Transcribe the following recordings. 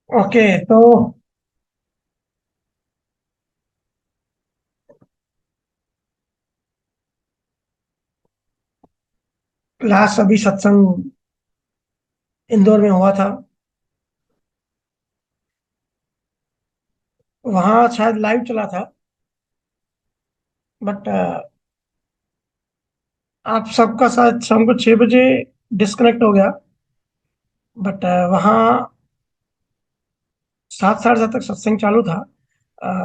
Okay. तो last अभी सत्संग इंदौर में हुआ था। वहाँ शायद लाइव चला था। बट आप सबका शायद शाम को 6 बजे डिस्कनेक्ट हो गया। बट वहाँ 7 साढ़े 7 तक सत्संग चालू था।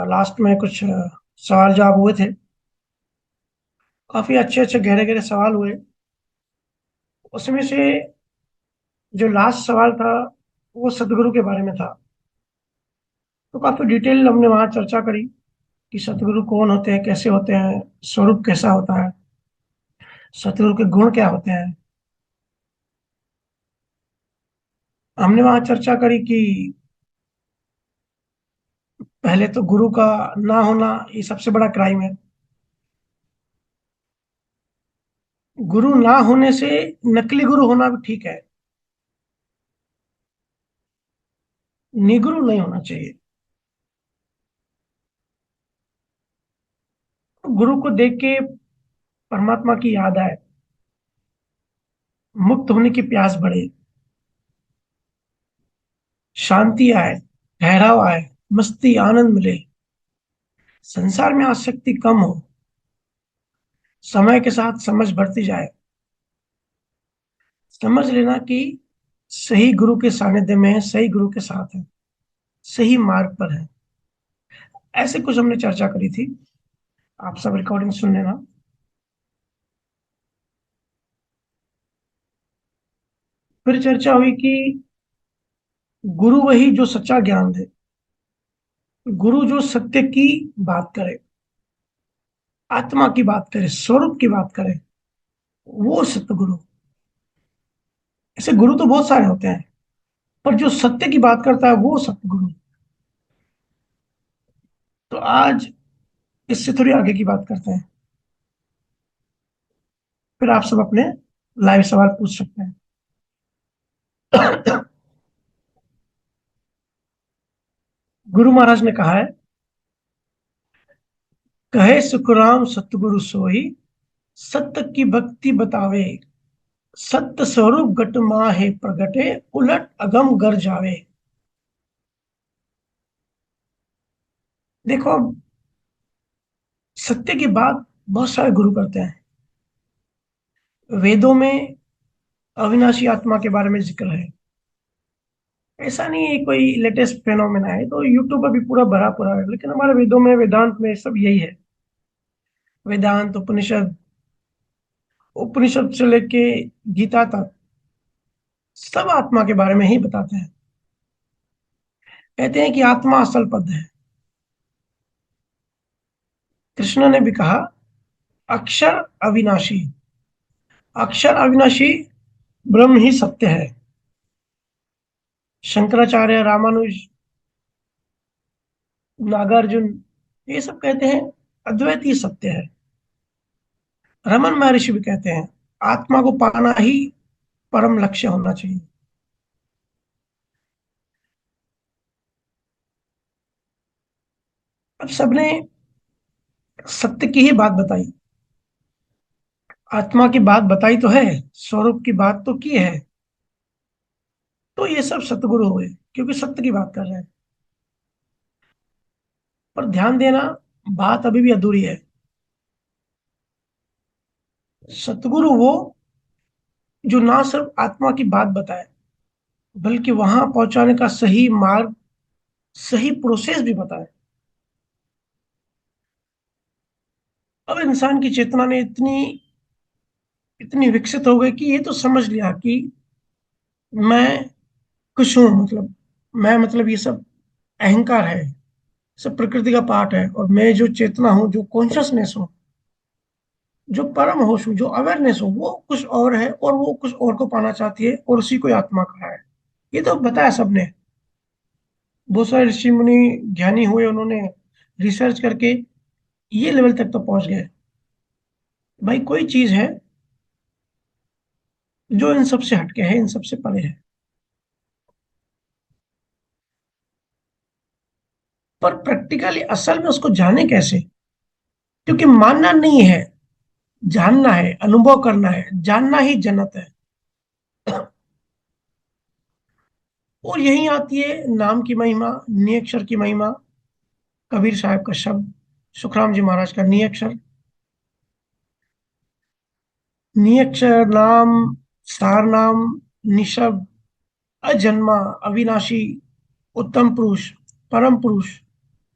लास्ट में कुछ सवाल जवाब हुए थे। काफी अच्छे अच्छे गहरे गहरे सवाल हुए। उसमें से जो लास्ट सवाल था वो सदगुरु के बारे में था। तो काफी डिटेल हमने वहाँ चर्चा करी कि सतगुरु कौन होते हैं, कैसे होते हैं, स्वरूप कैसा होता है, सतगुरु के गुण क्या होते हैं। हमने वहां चर्चा करी कि पहले तो गुरु का ना होना ये सबसे बड़ा क्राइम है। गुरु ना होने से नकली गुरु होना भी ठीक है। निगुरु नहीं होना चाहिए। गुरु को देख के परमात्मा की याद आए, मुक्त होने की प्यास बढ़े, शांति आए, ठहराव आए, मस्ती आनंद मिले, संसार में आसक्ति कम हो, समय के साथ समझ बढ़ती जाए। समझ लेना कि सही गुरु के सानिध्य में है, सही गुरु के साथ है, सही मार्ग पर है। ऐसे कुछ हमने चर्चा करी थी। आप सब रिकॉर्डिंग सुन लेना। फिर चर्चा हुई कि गुरु वही जो सच्चा ज्ञान दे, गुरु जो सत्य की बात करे, आत्मा की बात करे, स्वरूप की बात करे, वो सत्य गुरु। ऐसे गुरु तो बहुत सारे होते हैं, पर जो सत्य की बात करता है वो सत्य गुरु। तो आज इससे थोड़ी आगे की बात करते हैं। फिर आप सब अपने लाइव सवाल पूछ सकते हैं। गुरु महाराज ने कहा है, कहे सुखराम सतगुरु सोई, सत्य की भक्ति बतावे, सत्य स्वरूप घट माहे प्रगटे, उलट अगम गर जावे। देखो, सत्य की बात बहुत सारे गुरु करते हैं। वेदों में अविनाशी आत्मा के बारे में जिक्र है। ऐसा नहीं है कोई लेटेस्ट फेनोमेना है, तो यूट्यूब पर भी पूरा भरा पूरा है, लेकिन हमारे वेदों में वेदांत में सब यही है। वेदांत उपनिषद, उपनिषद से लेके गीता तक सब आत्मा के बारे में ही बताते हैं। कहते हैं कि आत्मा असल पद है। कृष्ण ने भी कहा, अक्षर अविनाशी, अक्षर अविनाशी ब्रह्म ही सत्य है। शंकराचार्य, रामानुज, नागार्जुन, ये सब कहते हैं अद्वैत ही सत्य है। रमन महर्षि भी कहते हैं आत्मा को पाना ही परम लक्ष्य होना चाहिए। अब सबने सत्य की ही बात बताई, आत्मा की बात बताई तो है, स्वरूप की बात तो की है। तो ये सब सतगुरु हुए, क्योंकि सत्य की बात कर रहे हैं। पर ध्यान देना, बात अभी भी अधूरी है। सतगुरु वो जो ना सिर्फ आत्मा की बात बताए, बल्कि वहां पहुंचाने का सही मार्ग, सही प्रोसेस भी बताए। अब इंसान की चेतना ने इतनी इतनी विकसित हो गई कि ये तो समझ लिया कि मैं कुछ हूं, मतलब मैं, मतलब ये सब अहंकार है, सब प्रकृति का पार्ट है, और मैं जो चेतना हूँ, जो कॉन्शियसनेस हूँ, जो परम होश हूँ, जो अवेयरनेस हूँ, वो कुछ और है, और वो कुछ और को पाना चाहती है, और उसी को ही आत्मा कहा है। ये तो बताया सबने। बहुत सारे ऋषि मुनि ज्ञानी हुए, उन्होंने रिसर्च करके ये लेवल तक तो पहुंच गए। भाई कोई चीज है जो इन सब से हटके है, इन सब से परे है। पर प्रैक्टिकली असल में उसको जाने कैसे? क्योंकि मानना नहीं है, जानना है, अनुभव करना है, जानना ही जन्नत है। और यही आती है नाम की महिमा, नियक्षर की महिमा। कबीर साहब का शब्द, सुखराम जी महाराज का नियक्षर। नियक्षर नाम, सार नाम, निशब्द, अजन्मा, अविनाशी, उत्तम पुरुष, परम पुरुष,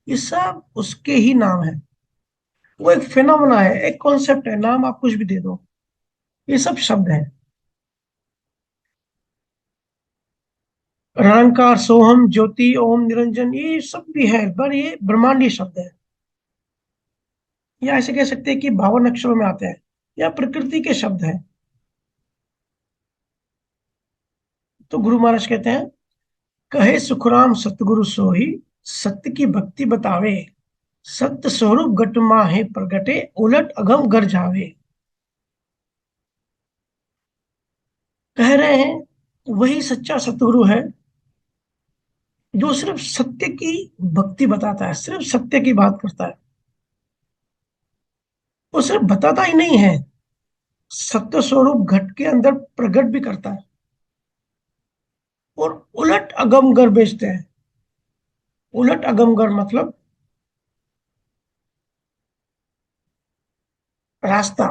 ये सब उसके ही नाम है। वो एक फिनोमेना है, एक कॉन्सेप्ट है, नाम आप कुछ भी दे दो, ये सब शब्द हैं। निरंकार, सोहम, ज्योति, ओम, निरंजन, ये सब भी है, पर ये ब्रह्मांडीय शब्द है। या ऐसे कह सकते हैं कि 52 अक्षरों में आते हैं, या प्रकृति के शब्द हैं। तो गुरु महाराज कहते हैं, कहे सुखराम सतगुरु सोही, सत्य की भक्ति बतावे, सत्य स्वरूप घट माहे प्रगटे, उलट अगम गर जावे। कह रहे हैं वही सच्चा सतगुरु है जो सिर्फ सत्य की भक्ति बताता है, सिर्फ सत्य की बात करता है। वो सिर्फ बताता ही नहीं है, सत्य स्वरूप घट के अंदर प्रकट भी करता है। और उलट अगमगर बेचते हैं। उलट अगमगर मतलब रास्ता,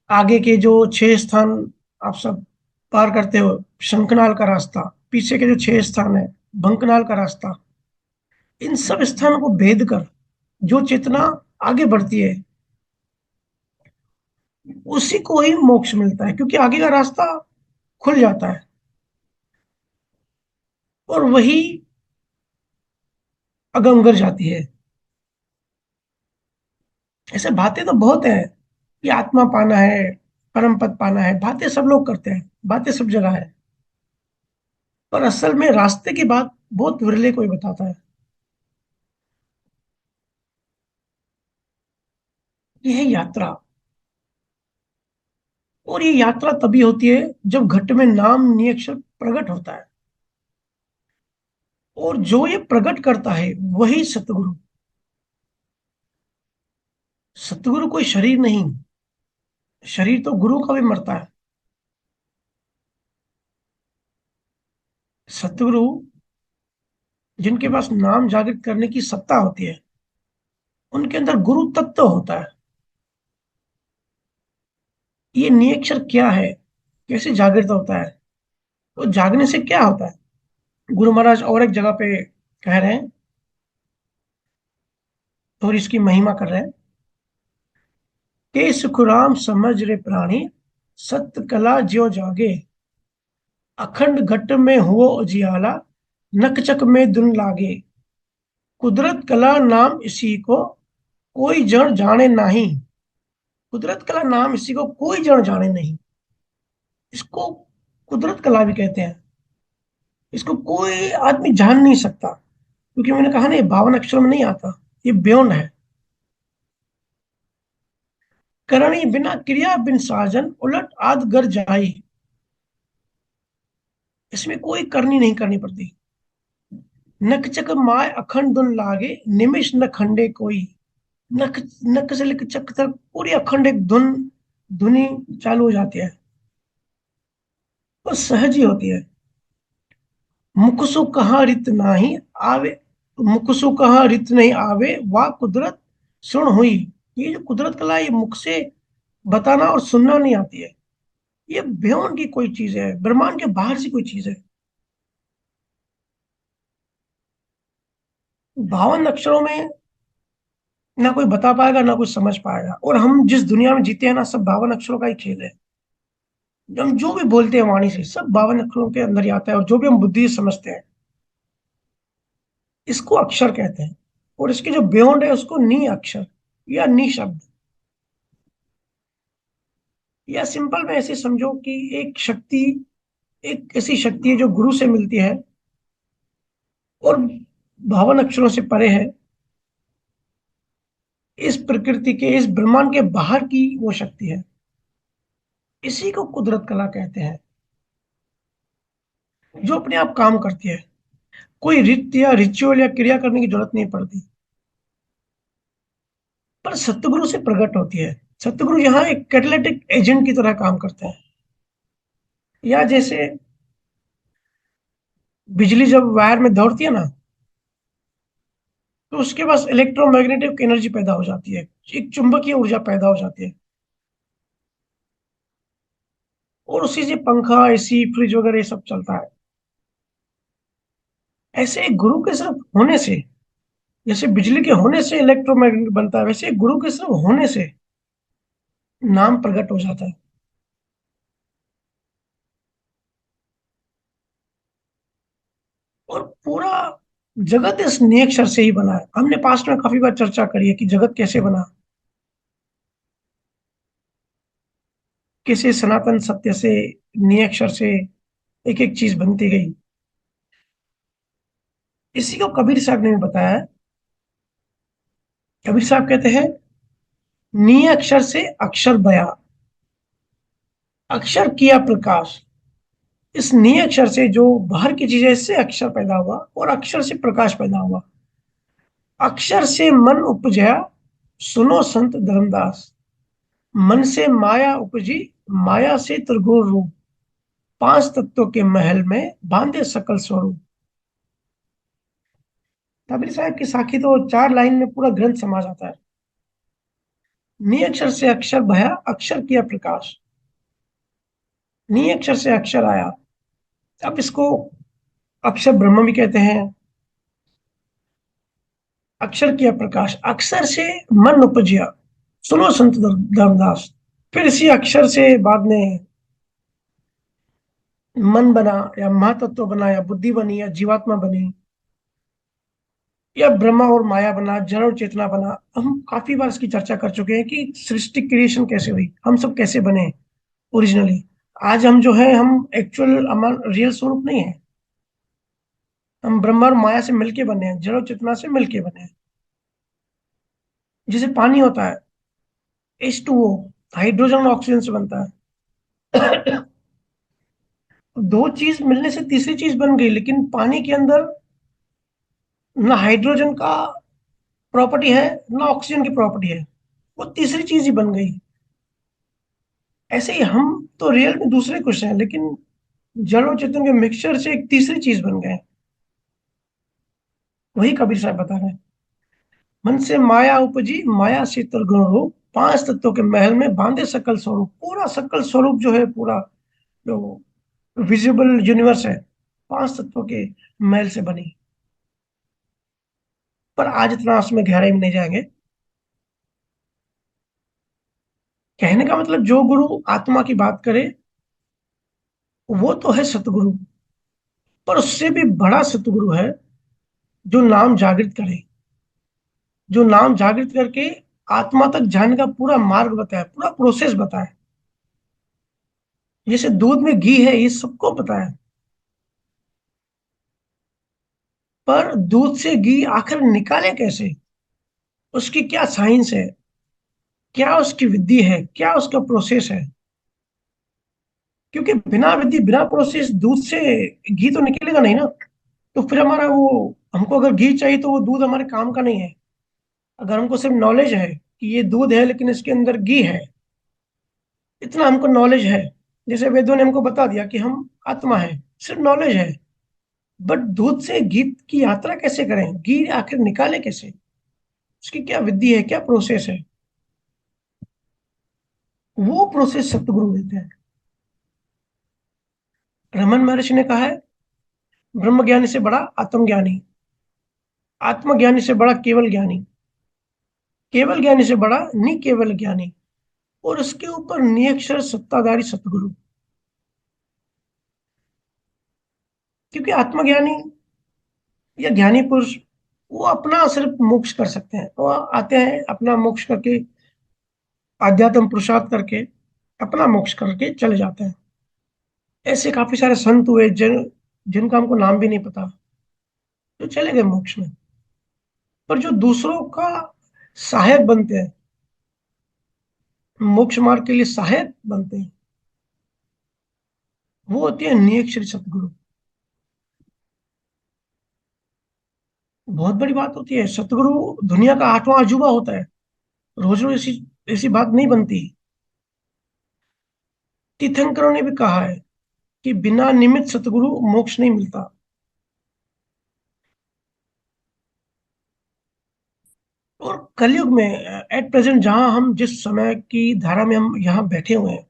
आगे के जो 6 स्थान आप सब पार करते हो, शंखनाल का रास्ता, पीछे के जो 6 स्थान है, बंकनाल का रास्ता, इन सब स्थानों को भेद कर जो चेतना आगे बढ़ती है, उसी को ही मोक्ष मिलता है, क्योंकि आगे का रास्ता खुल जाता है। और वही अगमगर जाती है। ऐसे बातें तो बहुत है कि आत्मा पाना है, परम पद पाना है, बातें सब लोग करते हैं, बातें सब जगह है। पर असल में रास्ते की बात बहुत विरले कोई बताता है। ये है यात्रा। और ये यात्रा तभी होती है जब घट में नाम नियक्षर प्रकट होता है। और जो ये प्रकट करता है वही सतगुरु। सतगुरु कोई शरीर नहीं, शरीर तो गुरु का भी मरता है। सतगुरु जिनके पास नाम जागृत करने की सत्ता होती है, उनके अंदर गुरु तत्व होता है। ये नियक्षर क्या है, कैसे जागृत होता है, तो जागने से क्या होता है? गुरु महाराज और एक जगह पे कह रहे हैं, और इसकी महिमा कर रहे हैं कि सुखराम समझ रे प्राणी, सत्य कला ज्यो जागे, अखंड घट में हुओ उजियाला, नकचक में दुन लागे, कुदरत कला नाम इसी को, कोई जन जाने नहीं। कुदरत कला नाम इसी को कोई जन जाने नहीं। इसको कुदरत कला भी कहते हैं। इसको कोई आदमी जान नहीं सकता, क्योंकि मैंने कहा ना, ये 52 अक्षरों में नहीं आता, ये बियॉन्ड है। करणी बिना क्रिया बिन साजन, उलट आद गर जाई। इसमें कोई करनी नहीं करनी पड़ती। नक चक माय अखंड धुन लागे, निमिष न खंडे कोई। नक नक से लेकर चक तक पूरी अखंड एक धुन, धुनी चालू हो जाती है। वो सहज ही होती है। मुखसु कहाँ रित नाही आवे, मुखसु कहाँ रित नहीं आवे, वाह कुदरत सुन हुई। ये जो कुदरत कला है, ये मुख से बताना और सुनना नहीं आती है। ये बियॉन्ड की कोई चीज है, ब्रह्मांड के बाहर से कोई चीज है। 52 अक्षरों में ना कोई बता पाएगा, ना कोई समझ पाएगा। और हम जिस दुनिया में जीते हैं ना, सब 52 अक्षरों का ही खेल है। हम जो भी बोलते हैं वाणी से, सब 52 अक्षरों के अंदर ही आता है, और जो भी हम बुद्धि से समझते हैं, इसको अक्षर कहते हैं। और इसके जो बियॉन्ड है, उसको नी अक्षर या नी शब्द, या सिंपल में ऐसे समझो कि एक शक्ति, एक ऐसी शक्ति है जो गुरु से मिलती है, और 52 अक्षरों से परे है। इस प्रकृति के, इस ब्रह्मांड के बाहर की वो शक्ति है। इसी को कुदरत कला कहते हैं, जो अपने आप काम करती है। कोई रीत या रिचुअल या क्रिया करने की जरूरत नहीं पड़ती, पर सतगुरु से प्रकट होती है। सतगुरु यहाँ एक कैटालिटिक एजेंट की तरह काम करते हैं। या जैसे बिजली जब वायर में दौड़ती है ना, तो उसके पास इलेक्ट्रोमैग्नेटिक एनर्जी पैदा हो जाती है, एक चुंबकीय ऊर्जा पैदा हो जाती है, और उसी से पंखा, एसी, फ्रिज वगैरह ये सब चलता है। ऐसे एक गुरु के सिर्फ होने से, जैसे बिजली के होने से इलेक्ट्रोमैग्नेट बनता है, वैसे एक गुरु के सिर्फ होने से नाम प्रकट हो जाता है। और पूरा जगत इस नियक्षर से ही बना है। हमने पास्ट में काफी बार चर्चा करी है कि जगत कैसे बना, कैसे सनातन सत्य से, नियक्षर से एक एक चीज बनती गई। इसी को कबीर साहब ने भी बताया है। कबीर साहब कहते हैं, नी अक्षर से अक्षर बया, अक्षर किया प्रकाश। इस नी अक्षर से जो बाहर की चीज है, इससे अक्षर पैदा हुआ और अक्षर से प्रकाश पैदा हुआ। अक्षर से मन उपजया, सुनो संत धर्मदास। मन से माया उपजी, माया से त्रिगुण रूप। पांच तत्वों के महल में बांधे सकल स्वरूप। कबीर साहब की साखी तो 4 लाइन में पूरा ग्रंथ समा जाता है। नी अक्षर से अक्षर भया, अक्षर किया प्रकाश। नी अक्षर से अक्षर आया। अब इसको अक्षर ब्रह्म भी कहते हैं। अक्षर किया प्रकाश, अक्षर से मन उपजिया, सुनो संत धर्मदास। फिर इसी अक्षर से बाद में मन बना, या महातत्व बना, या बुद्धि बनी, या जीवात्मा बनी, या ब्रह्मा और माया बना, जड़ और चेतना बना। हम काफी बार इसकी चर्चा कर चुके हैं कि सृष्टि क्रिएशन कैसे हुई, हम सब कैसे बने ओरिजिनली। आज हम जो है, हम एक्चुअल हमारा रियल स्वरूप नहीं है। हम ब्रह्मा और माया से मिलके बने हैं, जड़ और चेतना से मिलके बने हैं। जैसे पानी होता है, H2O, हाइड्रोजन और ऑक्सीजन से बनता है। दो चीज मिलने से तीसरी चीज बन गई, लेकिन पानी के अंदर ना हाइड्रोजन का प्रॉपर्टी है, ना ऑक्सीजन की प्रॉपर्टी है, वो तीसरी चीज ही बन गई। ऐसे ही हम तो रियल में दूसरे कुछ हैं, लेकिन जड़ और चेतन के मिक्सचर से एक तीसरी चीज बन गए। वही कबीर साहब बता रहे हैं। मन से माया उपजी, माया से त्रिगुण रूप। पांच तत्वों के महल में बांधे सकल स्वरूप। पूरा सकल स्वरूप जो है, पूरा जो विजिबल यूनिवर्स है, पांच तत्वों के महल से बनी। पर आज इतना उसमें गहराई में नहीं जाएंगे। कहने का मतलब, जो गुरु आत्मा की बात करे वो तो है सतगुरु, पर उससे भी बड़ा सतगुरु है जो नाम जागृत करे, जो नाम जागृत करके आत्मा तक जाने का पूरा मार्ग बताए, पूरा प्रोसेस बताए। जैसे दूध में घी है, ये सबको पता है, पर दूध से घी आखिर निकाले कैसे, उसकी क्या साइंस है, क्या उसकी विधि है, क्या उसका प्रोसेस है। क्योंकि बिना विधि, बिना प्रोसेस दूध से घी तो निकलेगा नहीं ना। तो फिर हमारा वो, हमको अगर घी चाहिए तो वो दूध हमारे काम का नहीं है। अगर हमको सिर्फ नॉलेज है कि ये दूध है लेकिन इसके अंदर घी है, इतना हमको नॉलेज है, जैसे वेदों ने हमको बता दिया कि हम आत्मा है, सिर्फ नॉलेज है। बट दूध से घी की यात्रा कैसे करें, घी आखिर निकाले कैसे, उसकी क्या विधि है, क्या प्रोसेस है, वो प्रोसेस सतगुरु देते हैं। रमन महर्षि ने कहा है, ब्रह्म ज्ञानी से बड़ा आत्मज्ञानी, आत्मज्ञानी से बड़ा केवल ज्ञानी, केवल ज्ञानी से बड़ा निकेवल ज्ञानी, और उसके ऊपर निअक्षर सत्ताधारी सतगुरु। क्योंकि आत्मज्ञानी या ज्ञानी पुरुष, वो अपना सिर्फ मोक्ष कर सकते हैं, वो आते हैं अपना मोक्ष करके, आध्यात्म पुरुषार्थ करके अपना मोक्ष करके चले जाते हैं। ऐसे काफी सारे संत हुए जिनका हमको नाम भी नहीं पता, जो चले गए मोक्ष में। पर जो दूसरों का सहायक बनते हैं, मोक्ष मार्ग के लिए सहायक बनते हैं, वो होते हैं नियक्षर सतगुरु। बहुत बड़ी बात होती है। सतगुरु दुनिया का आठवां अजूबा होता है। रोज रोज ऐसी ऐसी बात नहीं बनती। तीर्थंकरों ने भी कहा है कि बिना निमित्त सतगुरु मोक्ष नहीं मिलता। और कलयुग में एट प्रेजेंट जहां हम जिस समय की धारा में हम यहाँ बैठे हुए हैं,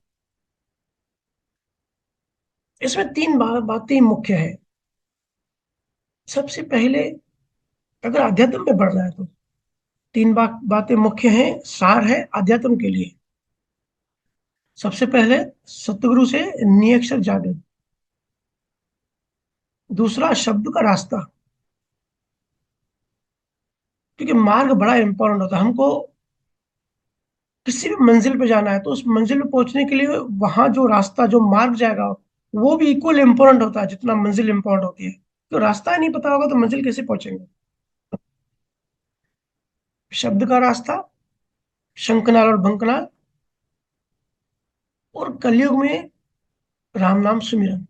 इसमें तीन बातें मुख्य है। सबसे पहले, अगर अध्यात्म में बढ़ रहा है तो तीन बातें मुख्य हैं, सार है अध्यात्म के लिए। सबसे पहले, सतगुरु से नियक्षर जागृत। दूसरा, शब्द का रास्ता, क्योंकि मार्ग बड़ा इंपॉर्टेंट होता है। हमको किसी भी मंजिल पे जाना है तो उस मंजिल पे पहुंचने के लिए वहां जो रास्ता, जो मार्ग जाएगा, वो भी इक्वल इंपॉर्टेंट होता है जितना मंजिल इंपॉर्टेंट होती है। तो रास्ता ही नहीं पता होगा तो मंजिल कैसे पहुंचेंगे। शब्द का रास्ता, शंखनाद और भंखनाद, और कलयुग में राम नाम सुमिरन।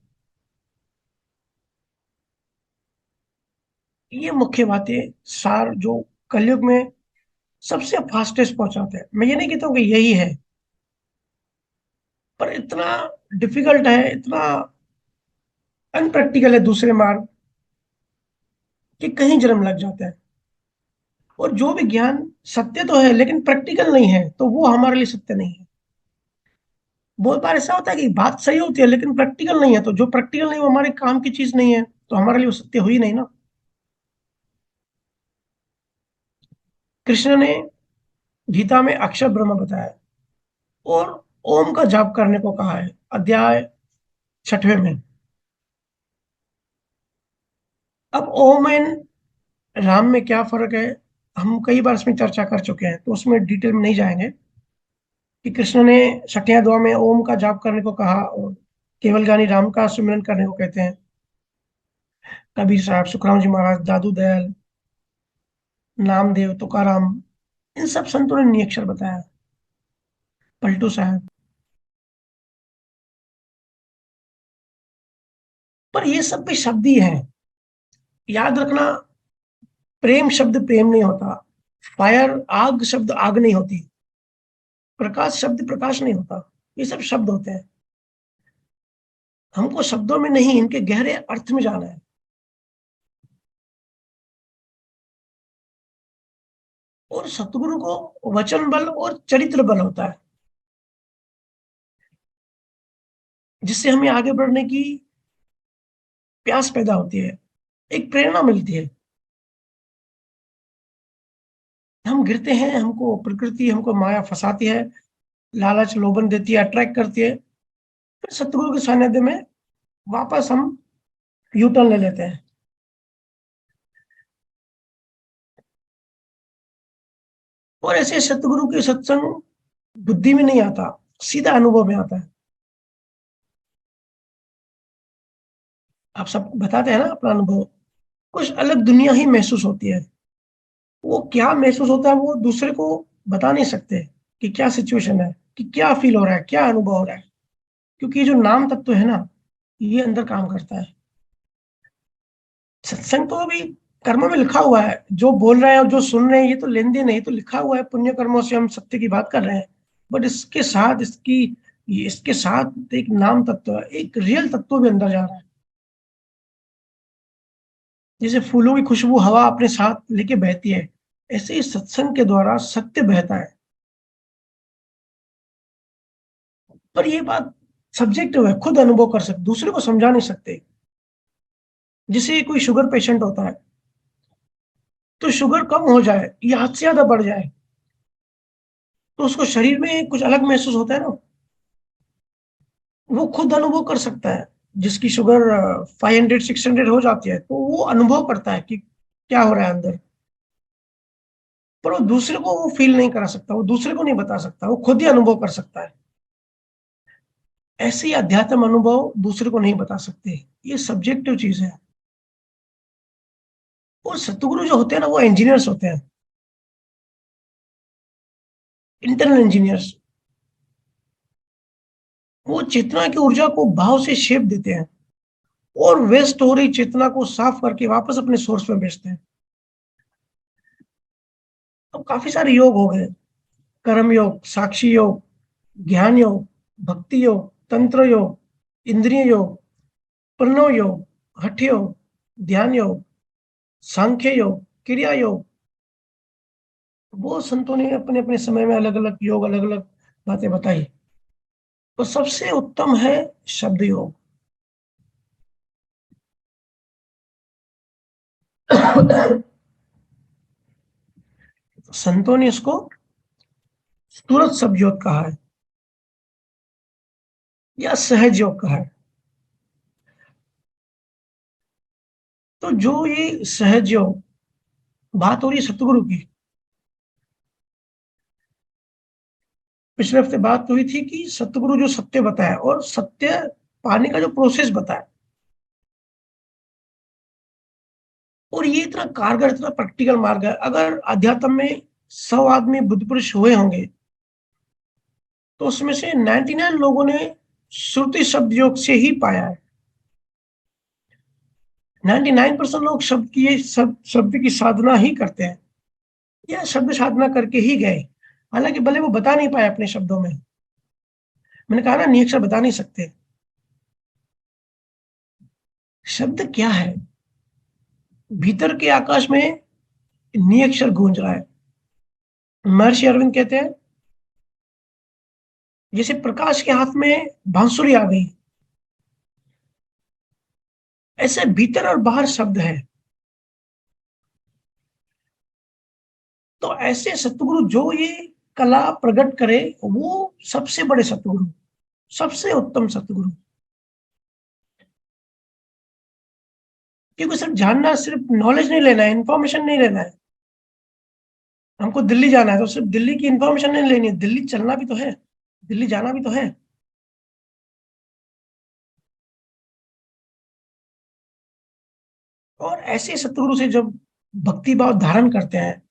ये मुख्य बातें, सार जो कलयुग में सबसे फास्टेस्ट पहुंचाते हैं। मैं ये नहीं कहता हूँ कि यही है, पर इतना डिफिकल्ट है, इतना अनप्रैक्टिकल है दूसरे मार्ग, कि कहीं जन्म लग जाता है। और जो भी ज्ञान सत्य तो है लेकिन प्रैक्टिकल नहीं है, तो वो हमारे लिए सत्य नहीं है। बहुत बार ऐसा होता है कि बात सही होती है लेकिन प्रैक्टिकल नहीं है, तो जो प्रैक्टिकल नहीं वो हमारे काम की चीज नहीं है, तो हमारे लिए वो सत्य हुई नहीं ना। कृष्ण ने गीता में अक्षर ब्रह्म बताया और ओम का जाप करने को कहा है, अध्याय 6वें में। अब ओम एंड राम में क्या फर्क है, हम कई बार इसमें चर्चा कर चुके हैं, तो उसमें डिटेल में नहीं जाएंगे। कि कृष्ण ने 6ठियां दुआ में ओम का जाप करने को कहा, और केवल ज्ञानी राम का सुमिरन करने को कहते हैं। कबीर साहब, सुखराम जी महाराज, दादू दयाल, नामदेव, तुकाराम, इन सब संतों ने नियक्षर बताया। पलटू साहब। पर ये सब भी शब्द ही हैं। याद रखना, प्रेम शब्द प्रेम नहीं होता। फायर, आग शब्द आग नहीं होती। प्रकाश शब्द प्रकाश नहीं होता। ये सब शब्द होते हैं। हमको शब्दों में नहीं, इनके गहरे अर्थ में जाना है। और सतगुरु को वचन बल और चरित्र बल होता है, जिससे हमें आगे बढ़ने की प्यास पैदा होती है, एक प्रेरणा मिलती है। हम गिरते हैं, हमको प्रकृति, हमको माया फंसाती है, लालच लोभन देती है, अट्रैक्ट करती है। फिर सतगुरु के सानिध्य में वापस हम यू टर्न ले लेते हैं। और ऐसे सतगुरु के सत्संग बुद्धि में नहीं आता, सीधा अनुभव में आता है। आप सब बताते हैं ना अपना अनुभव, कुछ अलग दुनिया ही महसूस होती है। वो क्या महसूस होता है वो दूसरे को बता नहीं सकते, कि क्या सिचुएशन है, कि क्या फील हो रहा है, क्या अनुभव हो रहा है। क्योंकि ये जो नाम तत्व है ना, ये अंदर काम करता है। सत्संग तो अभी कर्मों में लिखा हुआ है, जो बोल रहे हैं और जो सुन रहे हैं, ये तो लेन देन नहीं, तो लिखा हुआ है, पुण्य कर्मों से हम सत्य की बात कर रहे हैं। बट इसके साथ इसके साथ एक नाम तत्व, एक रियल तत्व भी अंदर जा रहा है। जैसे फूलों की खुशबू हवा अपने साथ लेके बहती है, ऐसे ही सत्संग के द्वारा सत्य बहता है। पर ये बात सब्जेक्टिव है, खुद अनुभव कर सकते, दूसरे को समझा नहीं सकते। जैसे कोई शुगर पेशेंट होता है, तो शुगर कम हो जाए या हद से ज्यादा बढ़ जाए, तो उसको शरीर में कुछ अलग महसूस होता है ना, वो खुद अनुभव कर सकता है। जिसकी शुगर 500 600 हो जाती है, तो वो अनुभव करता है कि क्या हो रहा है अंदर। पर वो दूसरे को वो फील नहीं करा सकता, वो दूसरे को नहीं बता सकता, वो खुद ही अनुभव कर सकता है। ऐसे ही अध्यात्म अनुभव दूसरे को नहीं बता सकते, ये सब्जेक्टिव चीज है। और सतगुरु जो होते हैं ना, वो इंजीनियर्स होते हैं, इंटरनल इंजीनियर्स। वो चेतना की ऊर्जा को भाव से शेप देते हैं, और वेस्ट हो रही चेतना को साफ करके वापस अपने सोर्स में भेजते हैं। तो काफी सारे योग हो गए, कर्म योग, साक्षी योग, ज्ञान योग, भक्ति योग, तंत्र योग, इंद्रिय योग, प्रणव योग, हठ योग, ध्यान योग, सांख्य योग, क्रिया योग। वो संतों ने अपने अपने समय में अलग अलग योग, अलग अलग बातें बताई। तो सबसे उत्तम है शब्द योग। संतों ने इसको सूरत शब्द योग कहा है या सहज योग कहा है। तो जो ये सहज योग, बात हो रही है सतगुरु की। पिछले हफ्ते बात हुई थी कि सतगुरु जो सत्य बताया और सत्य पाने का जो प्रोसेस बताया, और ये इतना कारगर, इतना प्रैक्टिकल मार्ग है। अगर अध्यात्म में 100 आदमी बुद्ध पुरुष हुए होंगे तो उसमें से 99 लोगों ने श्रुति शब्द योग से ही पाया है। 99% लोग शब्द की साधना ही करते हैं या शब्द साधना करके ही गए, हालांकि भले वो बता नहीं पाए अपने शब्दों में। मैंने कहा ना, नियक्षर बता नहीं सकते। शब्द क्या है? भीतर के आकाश में नियक्षर गूंज रहा है। महर्षि अरविंद कहते हैं जैसे प्रकाश के हाथ में बांसुरी आ गई, ऐसे भीतर और बाहर शब्द है। तो ऐसे सतगुरु जो ये कला प्रकट करे, वो सबसे बड़े सतगुरु, सबसे उत्तम सतगुरु। क्योंकि सिर्फ जानना, सिर्फ नॉलेज नहीं लेना है, इंफॉर्मेशन नहीं लेना है। हमको दिल्ली जाना है तो सिर्फ दिल्ली की इंफॉर्मेशन नहीं लेनी है, दिल्ली चलना भी तो है, दिल्ली जाना भी तो है। और ऐसे सतगुरु से जब भक्ति भाव धारण करते हैं,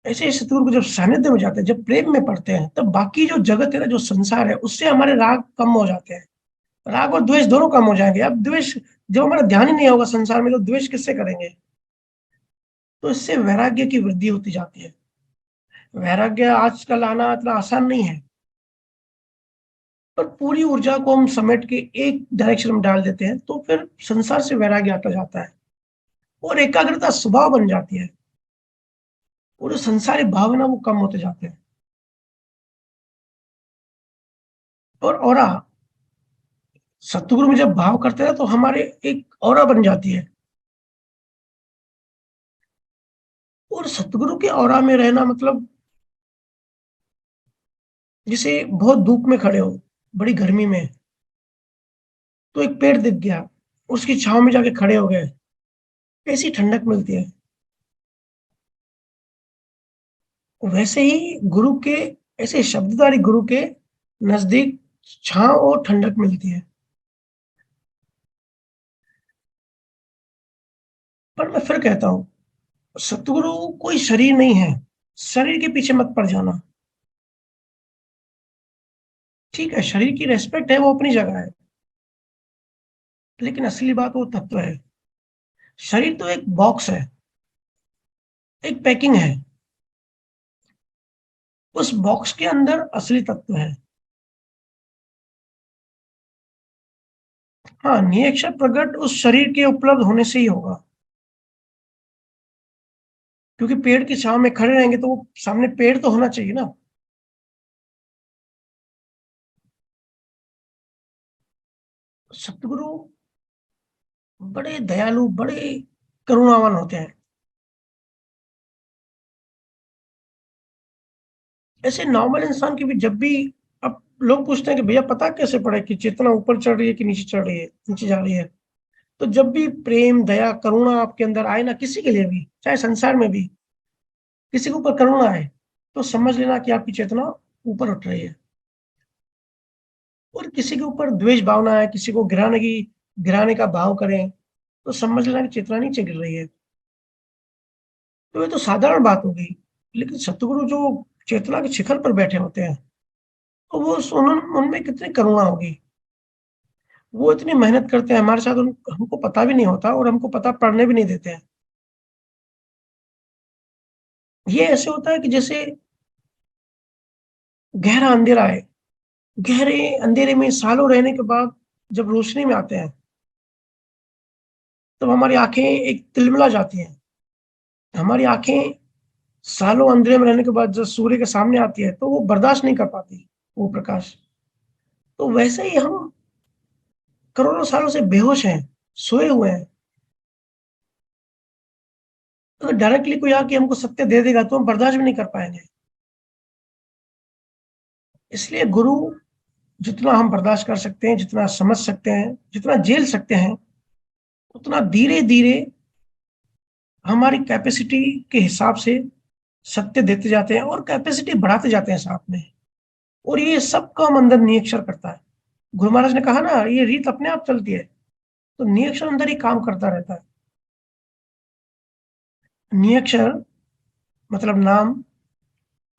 ऐसे सतगुरु को जब सानिध्य में जाते हैं, जब प्रेम में पड़ते हैं, तब बाकी जो जगत है ना, जो संसार है, उससे हमारे राग कम हो जाते हैं। राग और द्वेष दोनों कम हो जाएंगे। अब द्वेष, जब हमारा ध्यान ही नहीं होगा संसार में, तो द्वेष किससे करेंगे? तो इससे वैराग्य की वृद्धि होती जाती है। वैराग्य आजकल आना इतना आसान नहीं है, पर पूरी ऊर्जा को हम समेट के एक डायरेक्शन में डाल देते हैं तो फिर संसार से वैराग्य आता जाता है और एकाग्रता स्वभाव बन जाती है, और जो संसारी भावना वो कम होते जाते हैं। और ऑरा, सतगुरु में जब भाव करते हैं तो हमारे एक ऑरा बन जाती है। और सतगुरु के ऑरा में रहना मतलब, जैसे बहुत धूप में खड़े हो, बड़ी गर्मी में, तो एक पेड़ दिख गया, उसकी छांव में जाके खड़े हो गए, कैसी ठंडक मिलती है। वैसे ही गुरु के, ऐसे शब्दधारी गुरु के नजदीक छांव और ठंडक मिलती है। पर मैं फिर कहता हूं, सतगुरु कोई शरीर नहीं है, शरीर के पीछे मत पड़ जाना। ठीक है, शरीर की रेस्पेक्ट है, वो अपनी जगह है, लेकिन असली बात वो तत्व है। शरीर तो एक बॉक्स है, एक पैकिंग है, उस बॉक्स के अंदर असली तत्व है। हाँ, निरीक्षण प्रकट उस शरीर के उपलब्ध होने से ही होगा। क्योंकि पेड़ की छांव में खड़े रहेंगे तो वो सामने पेड़ तो होना चाहिए ना। सतगुरु बड़े दयालु, बड़े करुणावान होते हैं। ऐसे नॉर्मल इंसान की भी जब भी, अब लोग पूछते हैं कि भैया पता कैसे पड़े कि चेतना ऊपर चढ़ रही है कि नीचे चढ़ रही है, नीचे जा रही है। तो जब भी प्रेम, दया, करुणा आपके अंदर आए ना, किसी के लिए भी, चाहे संसार में भी किसी के ऊपर करुणा आए, तो समझ लेना कि आपकी चेतना ऊपर उठ रही है। और किसी के ऊपर द्वेष भावना है, किसी को गिराने का भाव करें, तो समझ लेना कि चेतना नीचे गिर रही है। तो ये तो साधारण बात हो गई, लेकिन सतगुरु जो चेतना के शिखर पर बैठे होते हैं, तो वो उनमें कितनी करुणा होगी। वो इतनी मेहनत करते हैं हमारे साथ, हमको पता भी नहीं होता और हमको पता पड़ने भी नहीं देते हैं। ये ऐसे होता है कि जैसे गहरा अंधेरा है, गहरे अंधेरे में सालों रहने के बाद जब रोशनी में आते हैं, तब हमारी आँखें एक तिलमिला जाती हैं। हमारी आँखें सालों अंधेरे में रहने के बाद जब सूर्य के सामने आती है, तो वो बर्दाश्त नहीं कर पाती, वो प्रकाश। तो वैसे ही हम करोड़ों सालों से बेहोश हैं, सोए हुए हैं। अगर डायरेक्टली कोई आके हमको सत्य दे देगा, तो हम बर्दाश्त भी नहीं कर पाएँगे। इसलिए गुरु जितना हम बर्दाश्त कर सकते हैं, जितना समझ सकते हैं, जितना झेल सकते हैं, उतना धीरे-धीरे हमारी कैपेसिटी के हिसाब से सत्य देते जाते हैं और कैपेसिटी बढ़ाते जाते हैं साथ में। और ये सब काम अंदर निरीक्षण करता है। गुरु महाराज ने कहा ना, ये रीत अपने आप चलती है, तो निरीक्षण अंदर ही काम करता रहता है। निरीक्षण मतलब नाम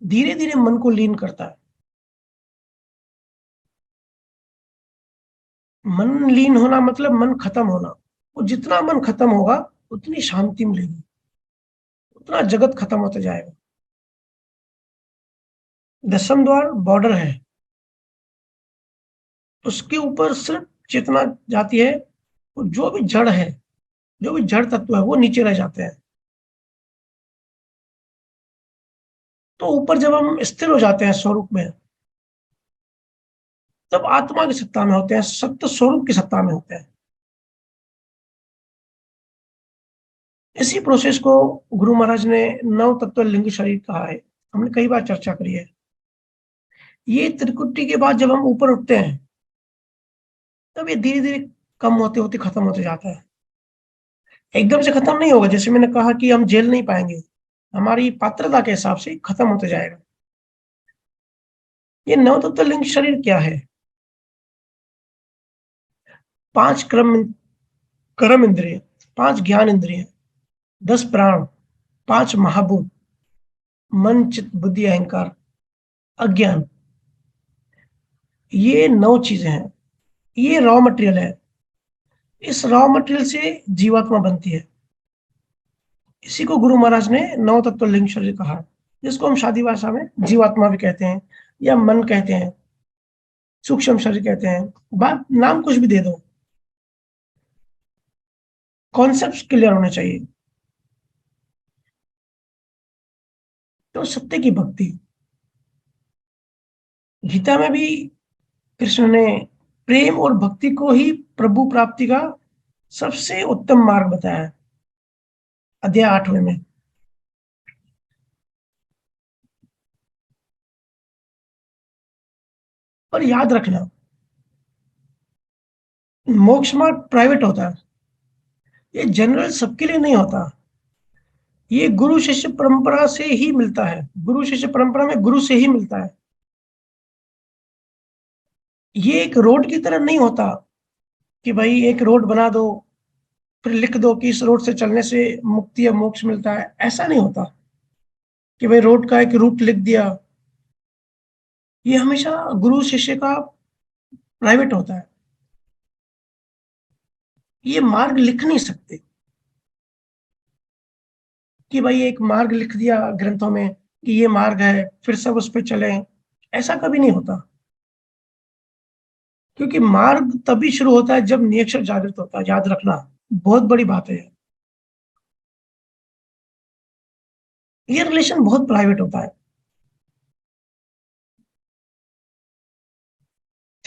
धीरे-धीरे मन को लीन करता है। मन लीन होना मतलब मन खत्म होना। और जितना मन खत्म होगा, उतनी शांति मिलेगी, उतना जगत खत्म होता जाएगा। दसम द्वार बॉर्डर है, उसके ऊपर सिर्फ चेतना जाती है, और जो भी जड़ है, जो भी जड़ तत्व है, वो नीचे रह जाते हैं। तो ऊपर जब हम स्थिर हो जाते हैं स्वरूप में, तब आत्मा की सत्ता में होते हैं, सत्य स्वरूप की सत्ता में होते हैं। इसी प्रोसेस को गुरु महाराज ने नव तत्व लिंग शरीर कहा है। हमने कई बार चर्चा करी है। ये त्रिकुटी के बाद जब हम ऊपर उठते हैं, तब ये धीरे-धीरे कम होते-होते खत्म होते जाता है। एकदम से खत्म नहीं होगा, जैसे मैंने कहा कि हम झेल नहीं पाएँगे। हमारी पात्रता के हिसाब से खत्म होते जाएगा। ये नव तत्व लिंग शरीर क्या है? 5 कर्म इंद्रिय, 5 ज्ञान इंद्रिय, 10 प्राण, 5 महाभूत, मन, चित्त, बुद्धि, अहंकार, अज्ञान। ये 9 चीजें हैं। ये रॉ मटेरियल है। इस रॉ मटेरियल से जीवात्मा बनती है। इसी को गुरु महाराज ने नव तत्व लिंग शरीर कहा है, जिसको हम शादी भाषा में जीवात्मा भी कहते हैं, या मन कहते हैं, सूक्ष्म शरीर कहते हैं। बात नाम कुछ भी दे दो, कॉन्सेप्ट क्लियर होने चाहिए। तो सत्य की भक्ति, गीता में भी कृष्ण ने प्रेम और भक्ति को ही प्रभु प्राप्ति का सबसे उत्तम मार्ग बताया है, अध्याय 8वें में। और याद रखना, मोक्ष मार्ग प्राइवेट होता है, ये जनरल सबके लिए नहीं होता। ये गुरु शिष्य परंपरा से ही मिलता है। गुरु शिष्य परंपरा में गुरु से ही मिलता है। ये एक रोड की तरह नहीं होता कि भाई एक रोड बना दो, फिर लिख दो कि इस रोड से चलने से मुक्ति या मोक्ष मिलता है। ऐसा नहीं होता कि भाई रोड का एक रूट लिख दिया। ये हमेशा गुरु शिष्य का प्राइवेट होता है। ये मार्ग लिख नहीं सकते कि भाई एक मार्ग लिख दिया ग्रंथों में कि ये मार्ग है, फिर सब उस पर चले। ऐसा कभी नहीं होता, क्योंकि मार्ग तभी शुरू होता है जब निरीक्षण जागृत होता है। याद रखना, बहुत बड़ी बात है। ये रिलेशन बहुत प्राइवेट होता है।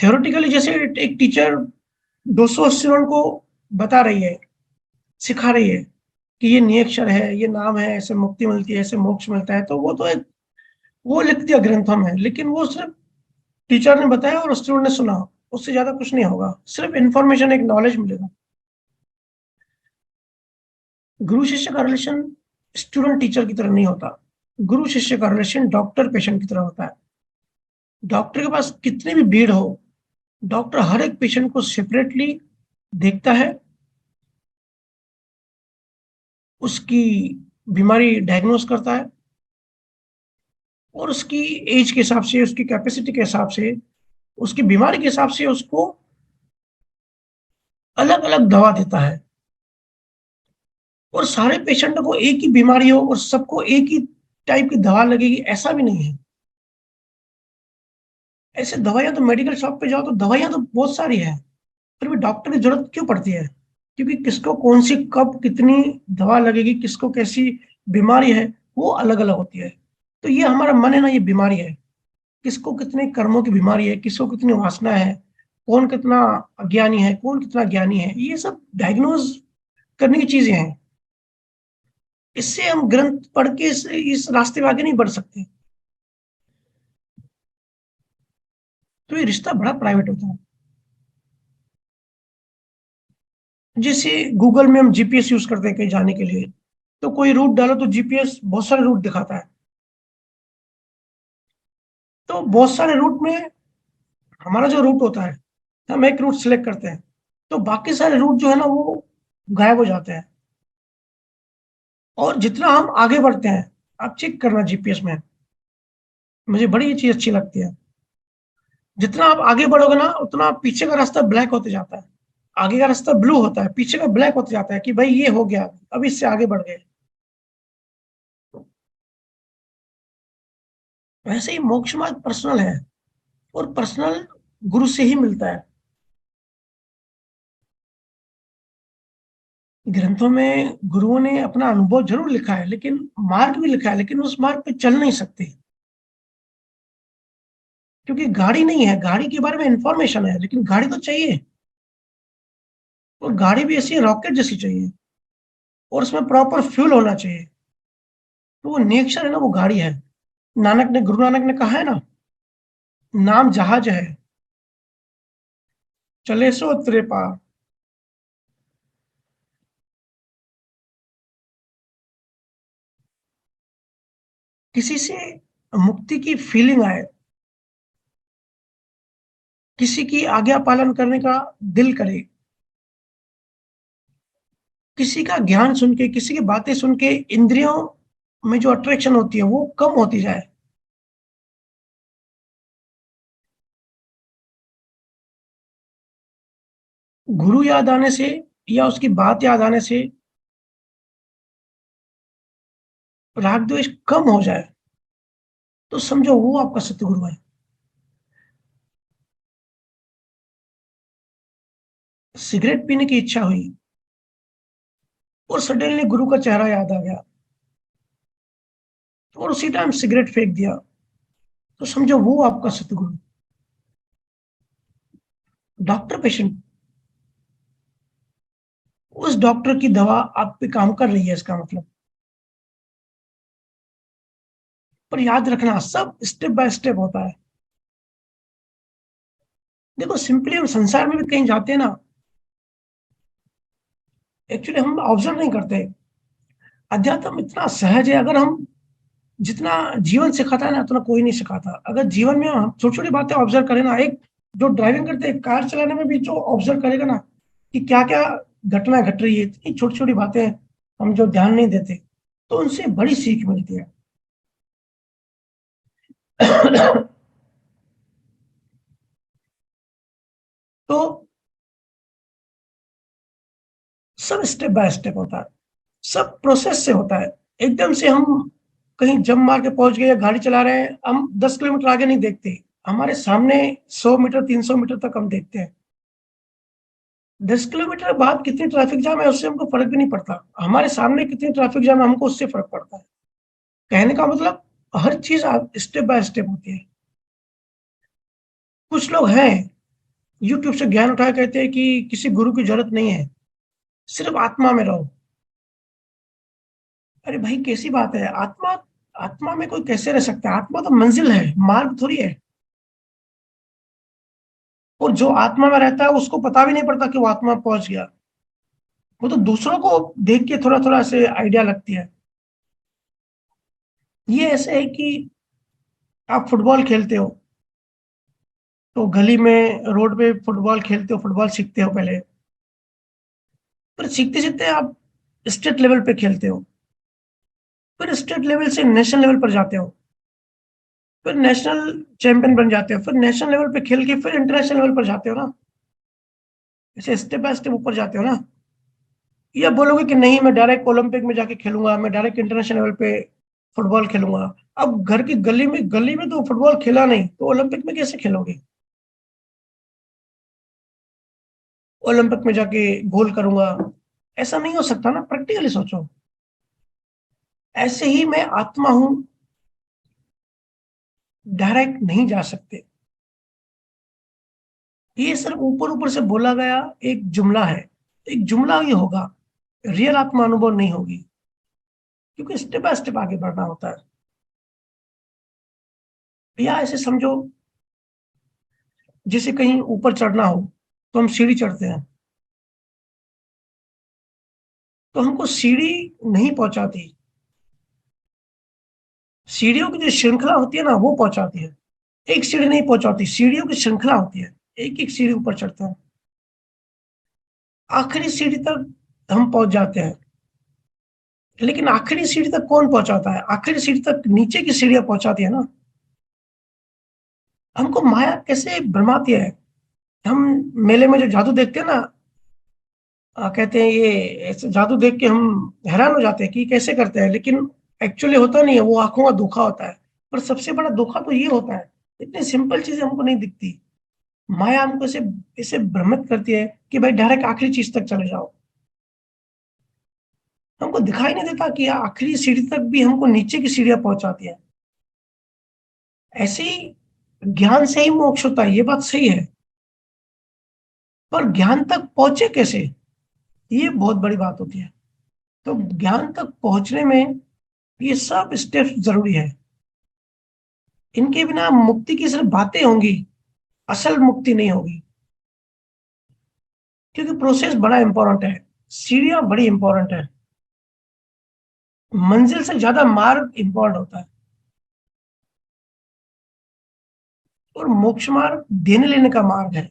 थियोरेटिकली जैसे एक टीचर 200 स्टूडेंट को बता रही है, सिखा रही है कि ये निरीक्षण है, ये नाम है, ऐसे मुक्ति मिलती है, ऐसे मोक्ष मिलता है, तो वो तो एक वो लिख दिया ग्रंथों में, लेकिन वो सिर्फ टीचर ने बताया और स्टूडेंट ने सुना। उससे ज्यादा कुछ नहीं होगा, सिर्फ इंफॉर्मेशन, एक नॉलेज मिलेगा। गुरु शिष्य का रिलेशन स्टूडेंट टीचर की तरह नहीं होता। गुरु शिष्य का रिलेशन डॉक्टर पेशेंट की तरह होता है। डॉक्टर के पास कितनी भी भीड़ हो, डॉक्टर हर एक पेशेंट को सेपरेटली देखता है, उसकी बीमारी डायग्नोस करता है, और उसकी एज के हिसाब से, उसकी कैपेसिटी के हिसाब से, उसकी बीमारी के हिसाब से उसको अलग अलग दवा देता है। और सारे पेशेंट को एक ही बीमारी हो और सबको एक ही टाइप की दवा लगेगी ऐसा भी नहीं है। ऐसे दवाइयां तो मेडिकल शॉप पे जाओ तो दवाइयां तो बहुत सारी है, फिर भी डॉक्टर की जरूरत क्यों पड़ती है? क्योंकि किसको कौन सी कब कितनी दवा लगेगी, किसको कैसी बीमारी है, वो अलग अलग होती है। तो ये हमारा मन है ना, ये बीमारी है। किसको कितने कर्मों की बीमारी है, किसको कितनी वासना है, कौन कितना अज्ञानी है, कौन कितना ज्ञानी है, ये सब डायग्नोज करने की चीजें हैं। इससे हम ग्रंथ पढ़ के इस रास्ते में आगे नहीं बढ़ सकते। तो ये रिश्ता बड़ा प्राइवेट होता है। जैसे गूगल में हम जीपीएस यूज करते हैं कहीं जाने के लिए, तो कोई रूट डालो तो जीपीएस बहुत सारे रूट दिखाता है। तो बहुत सारे रूट में हमारा जो रूट होता है, हम एक रूट सिलेक्ट करते हैं, तो बाकी सारे रूट जो है ना वो गायब हो जाते हैं। और जितना हम आगे बढ़ते हैं, आप चेक करना जीपीएस में, मुझे बड़ी ये चीज अच्छी लगती है, जितना आप आगे बढ़ोगे ना उतना पीछे का रास्ता ब्लैक होते जाता है। आगे का रास्ता ब्लू होता है, पीछे का ब्लैक होते जाता है कि भाई ये हो गया, अब इससे आगे बढ़ गए। वैसे ही मोक्ष मार्ग पर्सनल है, और पर्सनल गुरु से ही मिलता है। ग्रंथों में गुरुओं ने अपना अनुभव जरूर लिखा है, लेकिन मार्ग भी लिखा है, लेकिन उस मार्ग पे चल नहीं सकते, क्योंकि गाड़ी नहीं है। गाड़ी के बारे में इंफॉर्मेशन है, लेकिन गाड़ी तो चाहिए, और गाड़ी भी ऐसी रॉकेट जैसी चाहिए, और उसमें प्रॉपर फ्यूल होना चाहिए। तो वो नेचर है ना, वो गाड़ी है। गुरु नानक ने कहा है ना, नाम जहाज है, चले सो उतरे पार। किसी से मुक्ति की फीलिंग आए, किसी की आज्ञा पालन करने का दिल करे, किसी का ज्ञान सुन के, किसी की बातें सुन के इंद्रियों में जो अट्रैक्शन होती है वो कम होती जाए। गुरु याद आने से या उसकी बात याद आने से राग द्वेष कम हो जाए, तो समझो वो आपका सतगुरु है। सिगरेट पीने की इच्छा हुई और सडनली गुरु का चेहरा याद आ गया, और उसी टाइम सिगरेट फेंक दिया, तो समझो वो आपका सतगुरु। डॉक्टर पेशेंट, उस डॉक्टर की दवा आप पे काम कर रही है, इसका मतलब। पर याद रखना, सब स्टेप बाय स्टेप होता है। देखो सिंपली हम संसार में भी कहीं जाते हैं ना, एक्चुअली हम ऑब्जर्व नहीं करते। अध्यात्म इतना सहज है, अगर हम जितना जीवन सिखाता है ना उतना कोई नहीं सिखाता। अगर जीवन में हम छोटी छोटी बातें ऑब्जर्व करें ना, एक जो ड्राइविंग करते हैं, कार चलाने में भी जो ऑब्जर्व करेगा ना कि क्या क्या घटना घट रही है, इतनी छोटी छोटी बातें हम जो ध्यान नहीं देते, तो उनसे बड़ी सीख मिलती है। तो सब स्टेप बाय स्टेप होता है, सब प्रोसेस से होता है। एकदम से हम कहीं जंप मार के पहुंच गए या गाड़ी चला रहे हैं, हम 10 किलोमीटर आगे नहीं देखते, हमारे सामने 100 मीटर 300 मीटर तक हम देखते हैं। 10 किलोमीटर बाद कितनी ट्रैफिक जाम है उससे हमको फर्क भी नहीं पड़ता, हमारे सामने कितनी ट्रैफिक जाम है हमको उससे फर्क पड़ता है। कहने का मतलब, हर चीज स्टेप बाय स्टेप होती है। कुछ लोग हैं यूट्यूब से ज्ञान उठाए कहते हैं कि किसी गुरु की जरूरत नहीं है, सिर्फ आत्मा में रहो। अरे भाई कैसी बात है, आत्मा, आत्मा में कोई कैसे रह सकता है? आत्मा तो मंजिल है, मार्ग थोड़ी है। और जो आत्मा में रहता है उसको पता भी नहीं पड़ता कि वो आत्मा पहुंच गया, वो तो दूसरों को देख के थोड़ा थोड़ा ऐसे आइडिया लगती है। ये ऐसे है कि आप फुटबॉल खेलते हो, तो गली में रोड पे फुटबॉल खेलते हो, फुटबॉल सीखते हो पहले, फिर सीखते सीखते आप स्टेट लेवल पे खेलते हो, फिर स्टेट लेवल से नेशनल लेवल पर जाते हो, फिर नेशनल चैंपियन बन जाते हो, फिर नेशनल लेवल पे खेल के फिर इंटरनेशनल लेवल पर जाते हो ना। ऐसे स्टेप बाय स्टेप ऊपर जाते हो ना। या बोलोगे कि नहीं मैं डायरेक्ट ओलंपिक में जाके खेलूंगा, मैं डायरेक्ट इंटरनेशनल लेवल पे फुटबॉल खेलूंगा। अब घर की गली में तो फुटबॉल खेला नहीं, तो ओलंपिक में कैसे खेलोगे? ओलंपिक में जाके गोल करूंगा, ऐसा नहीं हो सकता ना, प्रैक्टिकली सोचो। ऐसे ही मैं आत्मा हूं, डायरेक्ट नहीं जा सकते। ये सिर्फ ऊपर ऊपर से बोला गया एक जुमला है, एक जुमला ही होगा, रियल आत्मा अनुभव नहीं होगी, क्योंकि स्टेप बाय स्टेप आगे बढ़ना होता है। या ऐसे समझो, जैसे कहीं ऊपर चढ़ना हो तो हम सीढ़ी चढ़ते हैं, तो हमको सीढ़ी नहीं पहुंचाती, सीढ़ियों की जो श्रृंखला होती है ना वो पहुंचाती है। एक सीढ़ी नहीं पहुंचाती, सीढ़ियों की श्रृंखला होती है, एक एक सीढ़ी ऊपर चढ़ते हैं, आखिरी सीढ़ी तक हम पहुंच जाते हैं। लेकिन आखिरी सीढ़ी तक कौन पहुंचाता है? आखिरी सीढ़ी तक नीचे की सीढ़ियां पहुंचाती है ना। हमको माया कैसे भ्रमाती है। हम मेले में जो जादू देखते हैं ना, कहते हैं ये ऐसे जादू देख के हम हैरान हो जाते हैं कि कैसे करते हैं, लेकिन एक्चुअली होता नहीं है, वो आंखों का धोखा होता है। पर सबसे बड़ा धोखा तो ये होता है, इतनी सिंपल चीजें हमको नहीं दिखती। माया हमको इसे इसे भ्रमित करती है कि भाई डायरेक्ट आखिरी चीज तक चले जाओ। हमको दिखाई नहीं देता कि आखिरी सीढ़ी तक भी हमको नीचे की सीढ़ियां पहुंचाती है। ऐसे ही ज्ञान से ही मोक्ष होता है, ये बात सही है। पर ज्ञान तक पहुंचे कैसे, ये बहुत बड़ी बात होती है। तो ज्ञान तक पहुंचने में ये सब स्टेप्स जरूरी है। इनके बिना मुक्ति की सिर्फ बातें होंगी, असल मुक्ति नहीं होगी। क्योंकि प्रोसेस बड़ा इंपॉर्टेंट है, सीढ़ियां बड़ी इंपॉर्टेंट है, मंजिल से ज्यादा मार्ग इंपॉर्टेंट होता है। और मोक्ष मार्ग देने लेने का मार्ग है,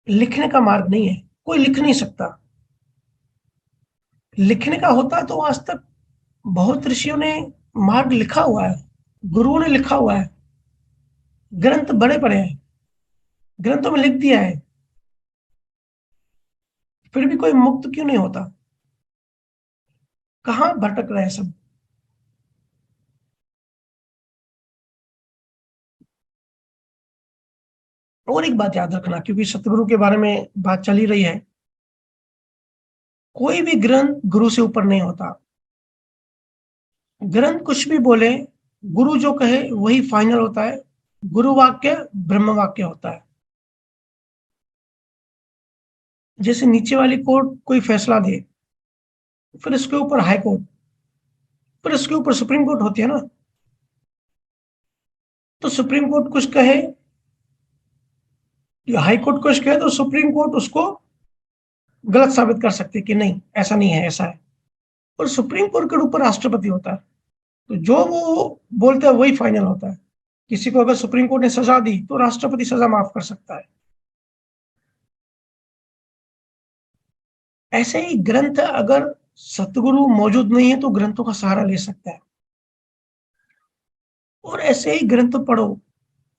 लिखने का मार्ग नहीं है। कोई लिख नहीं सकता। लिखने का होता तो आज तक बहुत ऋषियों ने मार्ग लिखा हुआ है, गुरुओं ने लिखा हुआ है, ग्रंथ बड़े बड़े हैं, ग्रंथों में लिख दिया है। फिर भी कोई मुक्त क्यों नहीं होता? कहाँ भटक रहे हैं सब? और एक बात याद रखना, क्योंकि सतगुरु के बारे में बात चल ही रही है, कोई भी ग्रंथ गुरु से ऊपर नहीं होता। ग्रंथ कुछ भी बोले, गुरु जो कहे वही फाइनल होता है। गुरु वाक्य ब्रह्म वाक्य होता है। जैसे नीचे वाली कोर्ट कोई फैसला दे, फिर इसके ऊपर हाई कोर्ट, फिर इसके ऊपर सुप्रीम कोर्ट होती है ना। तो सुप्रीम कोर्ट कुछ कहे या हाई कोर्ट कुछ कहे, तो सुप्रीम कोर्ट उसको गलत साबित कर सकती है कि नहीं ऐसा नहीं है, ऐसा है। और सुप्रीम कोर्ट के ऊपर राष्ट्रपति होता है, तो जो वो बोलते हैं वही फाइनल होता है। किसी को अगर सुप्रीम कोर्ट ने सजा दी तो राष्ट्रपति सजा माफ कर सकता है। ऐसे ही ग्रंथ, अगर सतगुरु मौजूद नहीं है तो ग्रंथों का सहारा ले सकता है। और ऐसे ही ग्रंथ पढ़ो,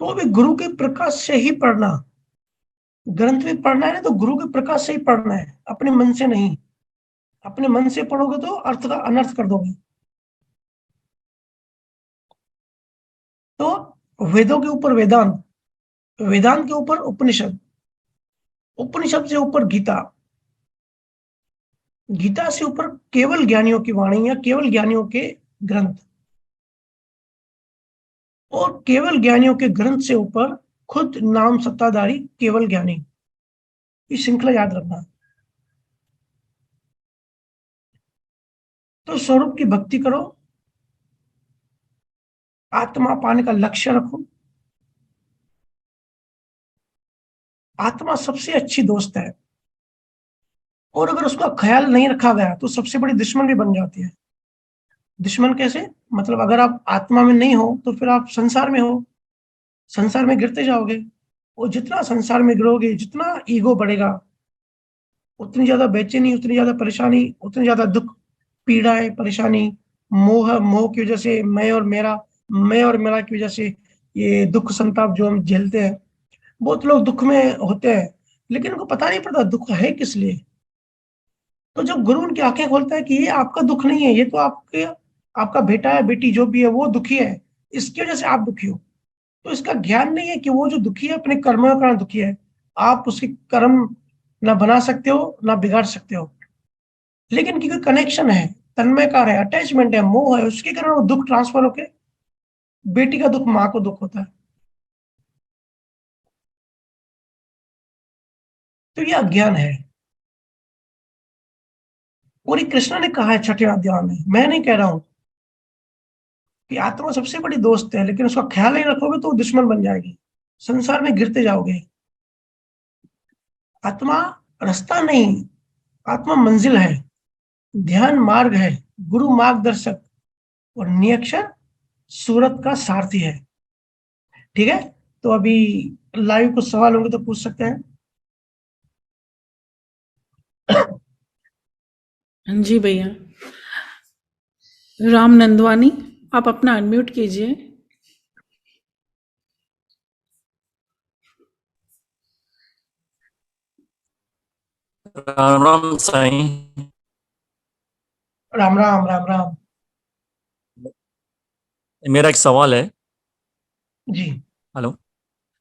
तो भी गुरु के प्रकाश से ही पढ़ना। ग्रंथ भी पढ़ना है ना, तो गुरु के प्रकाश से ही पढ़ना है, अपने मन से नहीं। अपने मन से पढ़ोगे तो अर्थ का अनर्थ कर दोगे। तो वेदों के ऊपर वेदांत, वेदांत के ऊपर उपनिषद, उपनिषद से ऊपर गीता, गीता से ऊपर केवल ज्ञानियों की वाणी या केवल ज्ञानियों के ग्रंथ, और केवल ज्ञानियों के ग्रंथ से ऊपर खुद नाम सत्ताधारी केवल ज्ञानी। ये श्रृंखला याद रखना। तो स्वरूप की भक्ति करो, आत्मा पाने का लक्ष्य रखो। आत्मा सबसे अच्छी दोस्त है, और अगर उसका ख्याल नहीं रखा गया तो सबसे बड़ी दुश्मन भी बन जाती है। दुश्मन कैसे? मतलब अगर आप आत्मा में नहीं हो तो फिर आप संसार में हो, संसार में गिरते जाओगे। और जितना संसार में गिरोगे, जितना ईगो बढ़ेगा, उतनी ज्यादा बेचैनी, उतनी ज्यादा परेशानी, उतनी ज्यादा दुख, पीड़ाएं, परेशानी, मोह, मोह की वजह से मैं और मेरा, मैं और मेरा की वजह से ये दुख संताप जो हम झेलते हैं। बहुत लोग दुख में होते हैं, लेकिन उनको पता नहीं पड़ता दुख है किस लिए। तो जब गुरु उनकी आंखें खोलता है कि ये आपका दुख नहीं है, ये तो आपके आपका बेटा है बेटी जो भी है वो दुखी है, इसकी वजह से आप दुखी हो। तो इसका ज्ञान नहीं है कि वो जो दुखी है अपने कर्मों के कारण दुखी है। आप उसके कर्म ना बना सकते हो ना बिगाड़ सकते हो, लेकिन क्योंकि कनेक्शन है, तन्मयकार है, अटैचमेंट है, मोह है, उसके कारण वो दुख ट्रांसफर होके बेटी का दुख माँ को दुख होता है। तो ये अज्ञान है। और ये कृष्ण ने कहा है छठे अध्याय में, मैं नहीं कह रहा हूं, कि आत्मा सबसे बड़ी दोस्त है, लेकिन उसका ख्याल नहीं रखोगे तो वो दुश्मन बन जाएगी, संसार में गिरते जाओगे। आत्मा रास्ता नहीं, आत्मा मंजिल है, ध्यान मार्ग है, गुरु मार्गदर्शक, और निरीक्षण सूरत का सारथी है। ठीक है, तो अभी लाइव कुछ सवाल होंगे तो पूछ सकते हैं। जी भैया। राम नंदवानी, आप अपना अनम्यूट कीजिए। राम राम साईं। राम राम राम राम। मेरा एक सवाल है। जी हेलो।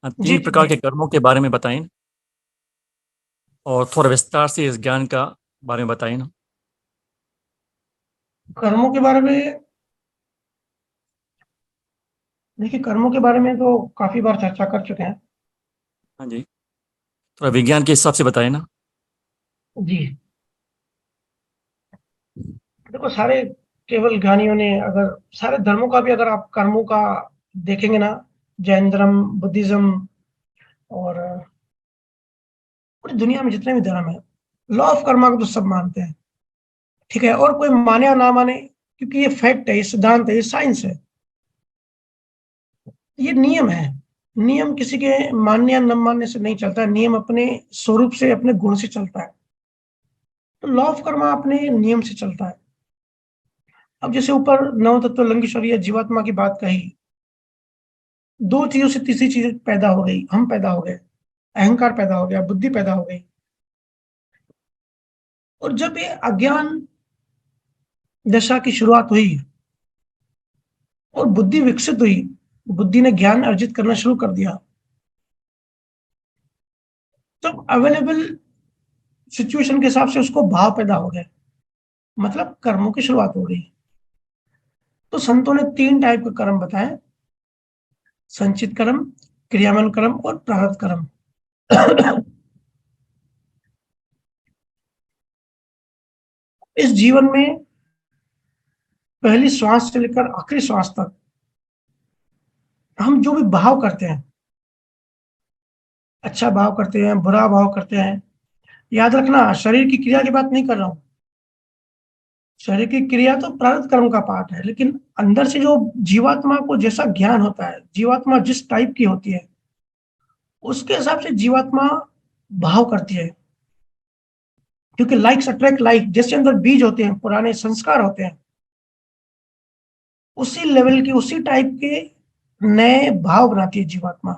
जी 3 प्रकार जी। के कर्मों के बारे में बताएं और थोड़ा विस्तार से इस ज्ञान का बारे में बताएं ना। कर्मों के बारे में, देखिए कर्मों के बारे में तो काफी बार चर्चा कर चुके हैं। हाँ जी, थोड़ा विज्ञान के हिसाब से बताएं ना। जी, देखो सारे केवल ज्ञानियों ने, अगर सारे धर्मों का भी अगर आप कर्मों का देखेंगे ना, जैन धर्म, बुद्धिज्म, और पूरी दुनिया में जितने भी धर्म है, लॉ ऑफ कर्मा को तो सब मानते हैं। ठीक है, और कोई माने या ना माने, क्योंकि ये फैक्ट है, ये सिद्धांत है, ये साइंस है, ये नियम है। नियम किसी के मानने या न मानने से नहीं चलता है, नियम अपने स्वरूप से, अपने गुण से चलता है। तो लॉ ऑफ कर्मा अपने नियम से चलता है। अब जैसे ऊपर नव तत्व लिंगेश्वरीय जीवात्मा की बात कही, दो चीजों से तीसरी चीज पैदा हो गई, हम पैदा हो गए, अहंकार पैदा हो गया, बुद्धि पैदा हो गई। और जब ये अज्ञान दशा की शुरुआत हुई और बुद्धि विकसित हुई, बुद्धि ने ज्ञान अर्जित करना शुरू कर दिया, तब अवेलेबल सिचुएशन के हिसाब से उसको भाव पैदा हो गए, मतलब कर्मों की शुरुआत हो गई। तो संतों ने 3 टाइप के कर्म बताए: संचित कर्म, क्रियामान कर्म और प्रारब्ध कर्म। इस जीवन में पहली श्वास से लेकर आखिरी श्वास तक हम जो भी भाव करते हैं, अच्छा भाव करते हैं, बुरा भाव करते हैं, याद रखना शरीर की क्रिया की बात नहीं कर रहा हूं। शरीर की क्रिया तो प्रारब्ध कर्म का पार्ट है, लेकिन अंदर से जो जीवात्मा को जैसा ज्ञान होता है, जीवात्मा जिस टाइप की होती है, उसके हिसाब से जीवात्मा भाव करती है। क्योंकि लाइक्स अट्रैक्ट लाइक, जैसे अंदर बीज होते हैं, पुराने संस्कार होते हैं, उसी लेवल की, उसी टाइप के नए भाव बनाती है जीवात्मा।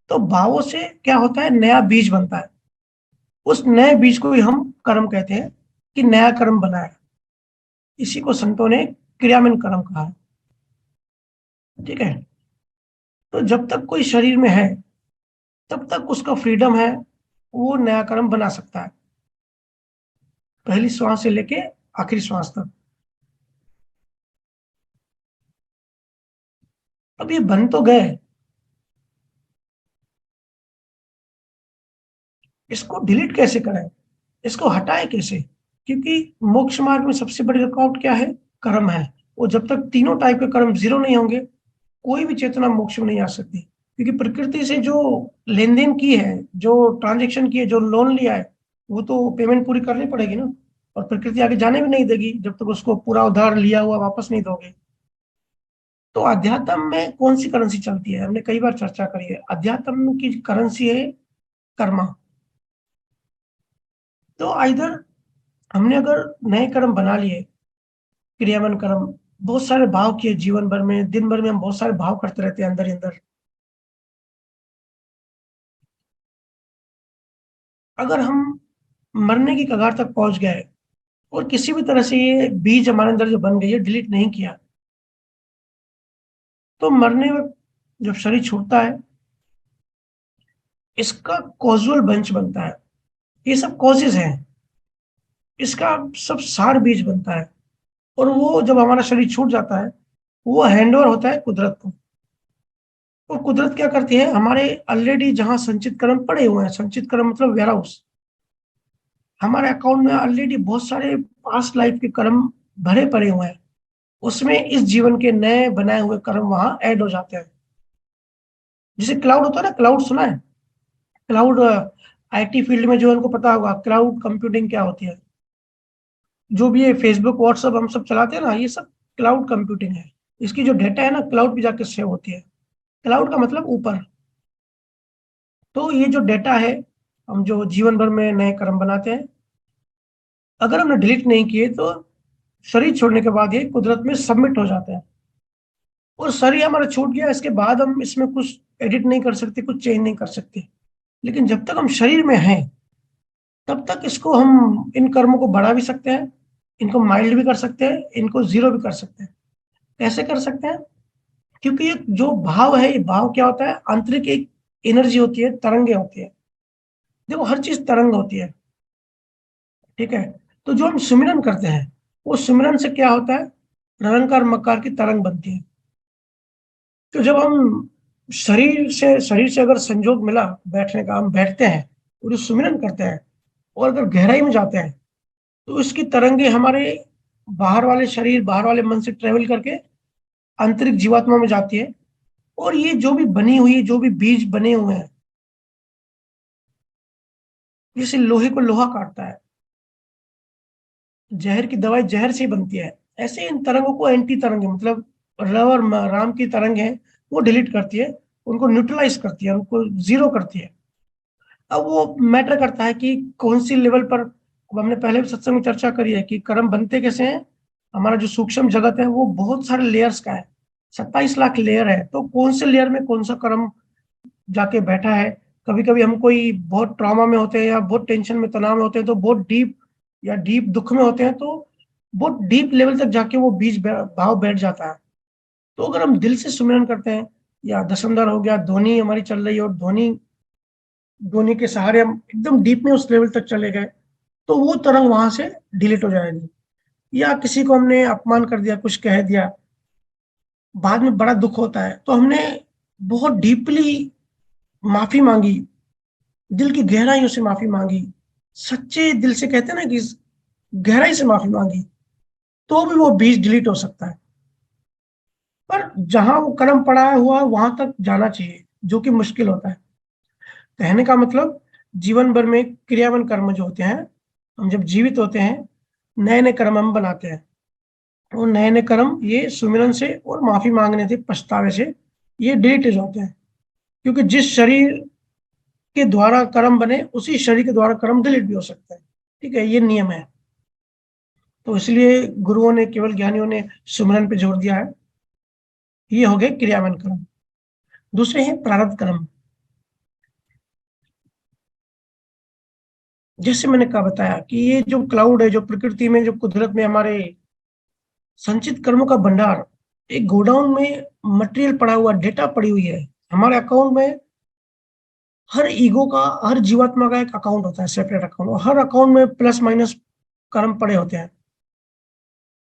तो भावों से क्या होता है, नया बीज बनता है। उस नए बीज को ही हम कर्म कहते हैं, कि नया कर्म बना है। इसी को संतों ने क्रियामीन कर्म कहा है। ठीक है, तो जब तक कोई शरीर में है तब तक उसका फ्रीडम है, वो नया कर्म बना सकता है, पहली श्वास से लेके आखिरी श्वास तक। अब ये बन तो गए, इसको डिलीट कैसे करें, इसको हटाए कैसे? क्योंकि मोक्ष मार्ग में सबसे बड़ी रुकावट क्या है, कर्म है। वो जब तक तीनों टाइप के कर्म जीरो नहीं होंगे, कोई भी चेतना मोक्ष में नहीं आ सकती। क्योंकि प्रकृति से जो लेन देन की है, जो ट्रांजेक्शन की है, जो लोन लिया है, वो तो पेमेंट पूरी करनी पड़ेगी ना। और प्रकृति आगे जाने भी नहीं देगी जब तक उसको पूरा उधार लिया हुआ वापस नहीं दोगे। तो अध्यात्म में कौन सी करेंसी चलती है, हमने कई बार चर्चा करी है, अध्यात्म की करेंसी है कर्मा। तो इधर हमने अगर नए कर्म बना लिए, क्रियावन कर्म, बहुत सारे भाव किए जीवन भर में, दिन भर में हम बहुत सारे भाव करते रहते हैं अंदर ही अंदर। अगर हम मरने की कगार तक पहुंच गए, और किसी भी तरह से ये बीज हमारे अंदर जो बन गई है, डिलीट नहीं किया, तो मरने वक्त जब शरीर छूटता है, इसका कॉजुअल बंच बनता है। ये सब कॉजेज हैं, इसका सब सार बीज बनता है। और वो जब हमारा शरीर छूट जाता है, वो हैंडओवर होता है कुदरत को। और कुदरत क्या करती है, हमारे ऑलरेडी जहां संचित कर्म पड़े हुए हैं, संचित कर्म मतलब वेयर हाउस, हमारे अकाउंट में ऑलरेडी बहुत सारे पास्ट लाइफ के कर्म भरे पड़े हुए हैं, उसमें इस जीवन के नए बनाए हुए कर्म वहां ऐड हो जाते हैं। जैसे क्लाउड होता है ना, क्लाउड सुना है? क्लाउड, आईटी फील्ड में जो उनको पता होगा क्लाउड कंप्यूटिंग क्या होती है। जो भी ये फेसबुक व्हाट्सएप हम सब चलाते हैं ना, ये सब क्लाउड कंप्यूटिंग है। इसकी जो डेटा है ना, क्लाउड पे जाके सेव होती है। क्लाउड का मतलब ऊपर। तो ये जो डेटा है, हम जो जीवन भर में नए कर्म बनाते हैं, अगर हमने डिलीट नहीं किए तो शरीर छोड़ने के बाद ये कुदरत में सबमिट हो जाता है। और शरीर हमारा छूट गया, इसके बाद हम इसमें कुछ एडिट नहीं कर सकते, कुछ चेंज नहीं कर सकते। लेकिन जब तक हम शरीर में हैं, तब तक इसको हम इन कर्मों को बढ़ा भी सकते हैं, इनको माइल्ड भी कर सकते हैं, इनको जीरो भी कर सकते हैं। कैसे कर सकते हैं? क्योंकि ये जो भाव है, ये भाव क्या होता है, आंतरिक एक एनर्जी होती है, तरंगे होती है। देखो, हर चीज तरंग होती है, ठीक है? तो जो हम सुमिरन करते हैं, वो सुमिरन से क्या होता है, निरंकार मकार की तरंग बनती है। तो जब हम शरीर से अगर संजोग मिला बैठने का, हम बैठते हैं और जो सुमिरन करते हैं, और अगर गहराई में जाते हैं, तो इसकी तरंगे हमारे बाहर वाले शरीर, बाहर वाले मन से ट्रेवल करके आंतरिक जीवात्मा में जाती है। और ये जो भी बनी हुई, जो भी बीज बने हुए हैं, जैसे लोहे को लोहा काटता है, जहर की दवाई जहर से ही बनती है, ऐसे इन तरंगों को एंटी तरंगे, मतलब रव और राम की तरंग है, वो डिलीट करती है, उनको न्यूट्रलाइज करती है, उनको जीरो करती है। अब वो मैटर करता है कि कौन सी लेवल पर। अब हमने पहले भी सत्संग में चर्चा करी है कि कर्म बनते कैसे हैं। हमारा जो सूक्ष्म जगत है वो बहुत सारे लेयर्स का है, 27 लाख लेयर है। तो कौन से लेयर में कौन सा कर्म जाके बैठा है। कभी कभी हम कोई बहुत ट्रॉमा में होते हैं, या बहुत टेंशन में, तनाव में होते हैं, तो बहुत डीप, या डीप दुख में होते हैं, तो बहुत डीप लेवल तक जाके वो बीज भाव बैठ जाता है। तो अगर हम दिल से सुमिरन करते हैं, या दसमदर हो गया, ध्वनि हमारी चल रही है, और ध्वनि ध्वनि के सहारे हम एकदम डीप में उस लेवल तक चले गए, तो वो तरंग वहां से डिलीट हो जाएगी। या किसी को हमने अपमान कर दिया, कुछ कह दिया, बाद में बड़ा दुख होता है, तो हमने बहुत डीपली माफी मांगी, दिल की गहराइयों से माफी मांगी, सच्चे दिल से, कहते हैं ना कि गहराई से माफी मांगी, तो भी वो बीज डिलीट हो सकता है। पर जहां वो कर्म पड़ा हुआ वहां तक जाना चाहिए, जो कि मुश्किल होता है। कहने का मतलब, जीवन भर में क्रियावन कर्म जो होते हैं, हम जब जीवित होते हैं, नए नए कर्म हम बनाते हैं। वो नए नए कर्म ये सुमिरन से और माफी मांगने से, पछतावे से, ये डिलीट होते हैं। क्योंकि जिस शरीर के द्वारा कर्म बने, उसी शरीर के द्वारा कर्म डिलीट भी हो सकता है। ठीक है, ये नियम है। तो इसलिए गुरुओं ने, केवल ज्ञानियों ने सुमिरन पे जोर दिया है। ये हो गए क्रियावन कर्म। दूसरे हैं प्रारब्ध कर्म। जैसे मैंने कहा, बताया कि ये जो क्लाउड है, जो प्रकृति में, जो कुदरत में हमारे संचित कर्मों का भंडार, एक गोडाउन में मटेरियल पड़ा हुआ, डेटा पड़ी हुई है हमारे अकाउंट में। हर ईगो का, हर जीवात्मा का एक अकाउंट होता है, सेपरेट अकाउंट, और हर अकाउंट में प्लस माइनस कर्म पड़े होते हैं।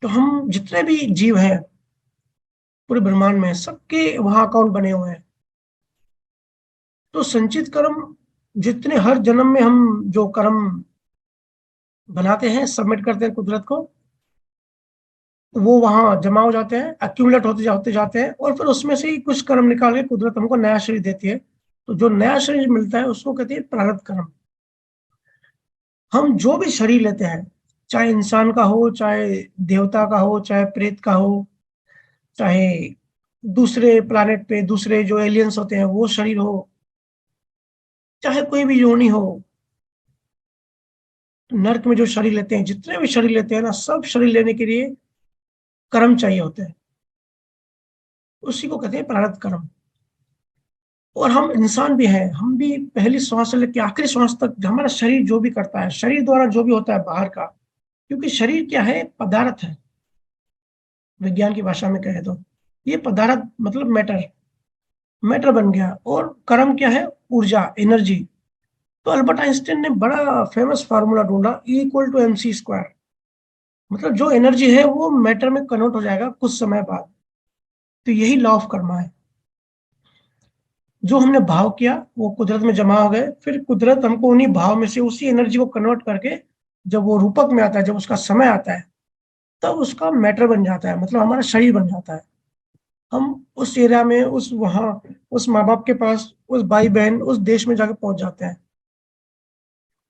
तो हम जितने भी जीव हैं पूरे ब्रह्मांड में, सबके वहां अकाउंट बने हुए हैं। तो संचित कर्म जितने, हर जन्म में हम जो कर्म बनाते हैं, सबमिट करते हैं कुदरत को, वो वहां जमा हो जाते हैं, एक्यूमुलेट होते जाते हैं, और फिर उसमें से ही कुछ कर्म निकाल के कुदरत हमको नया शरीर देती है। तो जो नया शरीर मिलता है उसको कहते हैं प्रारब्ध कर्म। हम जो भी शरीर लेते हैं, चाहे इंसान का हो, चाहे देवता का हो, चाहे प्रेत का हो, चाहे दूसरे प्लानेट पे दूसरे जो एलियंस होते हैं वो शरीर हो, चाहे कोई भी योनि हो, नर्क में जो शरीर लेते हैं, जितने भी शरीर लेते हैं ना, सब शरीर लेने के लिए कर्म चाहिए होते हैं। उसी को कहते हैं प्रारब्ध कर्म। और हम इंसान भी हैं, हम भी पहली श्वास से लेकर आखिरी श्वास तक हमारा शरीर जो भी करता है, शरीर द्वारा जो भी होता है बाहर का, क्योंकि शरीर क्या है, पदार्थ है, विज्ञान की भाषा में कहे तो ये पदार्थ मतलब मैटर बन गया। और कर्म क्या है, ऊर्जा, एनर्जी। तो अल्बर्ट आइंस्टाइन ने बड़ा फेमस फार्मूला ढूंढा, E = mc²। मतलब जो एनर्जी है वो मैटर में कन्वर्ट हो जाएगा कुछ समय बाद। तो यही लॉ ऑफ कर्मा है। जो हमने भाव किया वो कुदरत में जमा हो गए, फिर कुदरत हमको उन्हीं भाव में से उसी एनर्जी को कन्वर्ट करके जब वो रूपक में आता है, जब उसका समय आता है, तब उसका मैटर बन जाता है, मतलब हमारा शरीर बन जाता है। हम उस एरिया में, उस वहां, उस माँ बाप के पास, उस भाई बहन, उस देश में जाके पहुंच जाते हैं।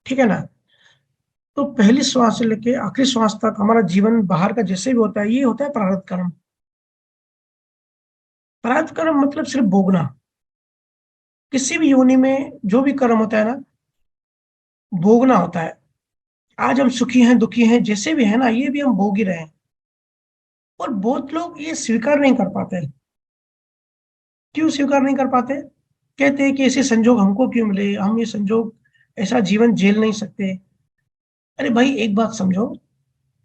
ठीक है ना। तो पहली श्वास से लेके आखिरी श्वास तक हमारा जीवन बाहर का जैसे भी होता है, ये होता है प्रारब्ध कर्म। प्रारब्ध कर्म मतलब सिर्फ भोगना। किसी भी योनि में जो भी कर्म होता है ना, भोगना होता है। आज हम सुखी हैं, दुखी हैं, जैसे भी है ना, ये भी हम भोग ही रहे हैं। और बहुत लोग ये स्वीकार नहीं कर पाते। क्यों स्वीकार नहीं कर पाते? कहते हैं कि ऐसे संजोग हमको क्यों मिले, हम ये संजोग, ऐसा जीवन झेल नहीं सकते। अरे भाई, एक बात समझो,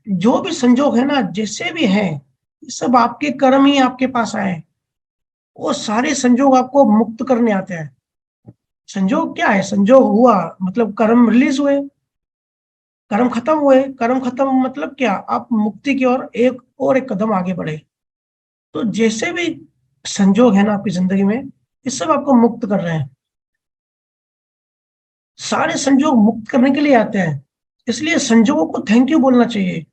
जो भी संजोग है ना, जैसे भी है, ये सब आपके कर्म ही आपके पास आए हैं। वो सारे संजोग आपको मुक्त करने आते हैं। संजोग क्या है? संजोग हुआ मतलब कर्म रिलीज हुए, कर्म खत्म हुए। कर्म खत्म मतलब क्या? आप मुक्ति की ओर एक कदम आगे बढ़े। तो जैसे भी संजोग है ना आपकी जिंदगी में, ये सब आपको मुक्त कर रहे हैं। सारे संजोग मुक्त करने के लिए आते हैं। इसलिए संजोगों को थैंक यू बोलना चाहिए।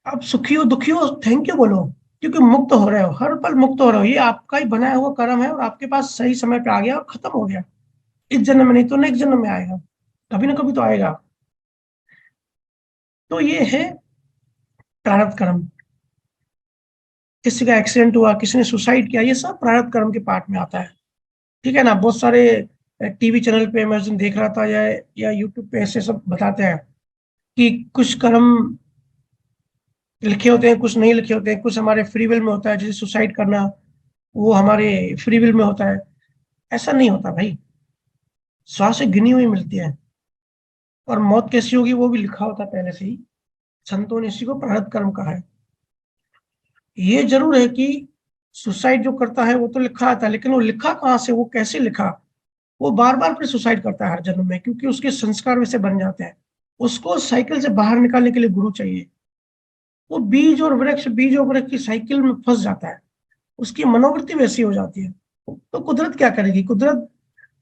आप सुखी हो, दुखी हो, थैंक यू बोलो, क्योंकि मुक्त हो रहे हो, हर पल मुक्त हो रहे हो। ये आपका ही बनाया हुआ कर्म है और आपके पास सही समय पे आ गया और खत्म हो गया। इस जन्म में नहीं तो नेक्स्ट जन्म में आएगा, कभी ना कभी तो आएगा। तो ये है प्रारब्ध कर्म। किसी का एक्सीडेंट हुआ, किसी ने सुसाइड किया, ये सब प्रारब्ध कर्म के पार्ट में आता है। ठीक है ना। बहुत सारे टीवी चैनल पे मैं उस दिन देख रहा था, या यूट्यूब पे ऐसे सब बताते हैं कि कुछ कर्म लिखे होते हैं, कुछ नहीं लिखे होते हैं, कुछ हमारे फ्री विल में होता है, जैसे सुसाइड करना, वो हमारे फ्री विल में होता है। ऐसा नहीं होता भाई। श्वास से गिनी हुई मिलती है। और मौत कैसी होगी वो भी लिखा होता है पहले से ही। संतों ने इसी को प्रारब्ध कर्म कहा है। ये जरूर है कि सुसाइड जो करता है वो तो लिखा आता है, लेकिन वो लिखा कहाँ से, वो कैसे लिखा? वो बार बार फिर सुसाइड करता है हर जन्म में, क्योंकि उसके संस्कार वैसे बन जाते हैं। उसको साइकिल से बाहर निकालने के लिए गुरु चाहिए। वो बीज और वृक्ष की साइकिल में फंस जाता है। उसकी मनोवृत्ति वैसी हो जाती है। तो कुदरत क्या करेगी? कुदरत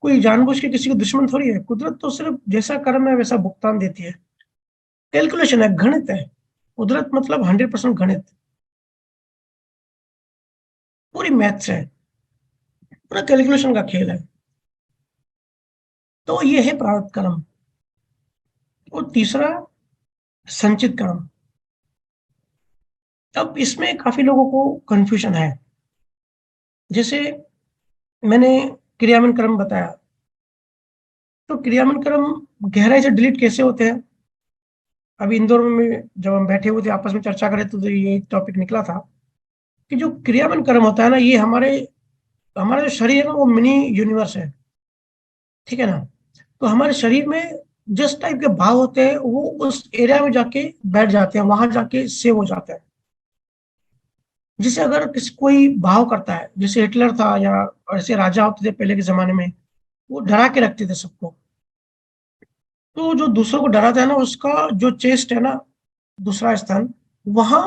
कोई जानबूझ के किसी को दुश्मन थोड़ी है। कुदरत तो सिर्फ जैसा कर्म है वैसा भुगतान देती है। कैलकुलेशन है, गणित है। कुदरत मतलब 100% गणित, पूरी मैथ्स है, पूरा कैलकुलेशन का खेल है। तो ये है प्रारब्ध कर्म। और तीसरा, संचित कर्म। अब इसमें काफी लोगों को कंफ्यूजन है। जैसे मैंने क्रियामन कर्म बताया, तो क्रियामन कर्म गहराई से डिलीट कैसे होते हैं? अभी इंदौर में जब हम बैठे हुए थे आपस में चर्चा करें, तो ये टॉपिक निकला था कि जो क्रियामन कर्म होता है ना, ये हमारे हमारा जो शरीर है ना, वो मिनी यूनिवर्स है। ठीक है ना। तो हमारे शरीर में जिस टाइप के भाव होते हैं, वो उस एरिया में जाके बैठ जाते हैं, वहां जाके सेव हो जाता है। जैसे अगर किसी कोई भाव करता है, जैसे हिटलर था, या ऐसे राजा होते थे पहले के जमाने में, वो डरा के रखते थे सबको। तो जो दूसरों को डराता है ना, उसका जो चेस्ट है ना, दूसरा स्थान, वहां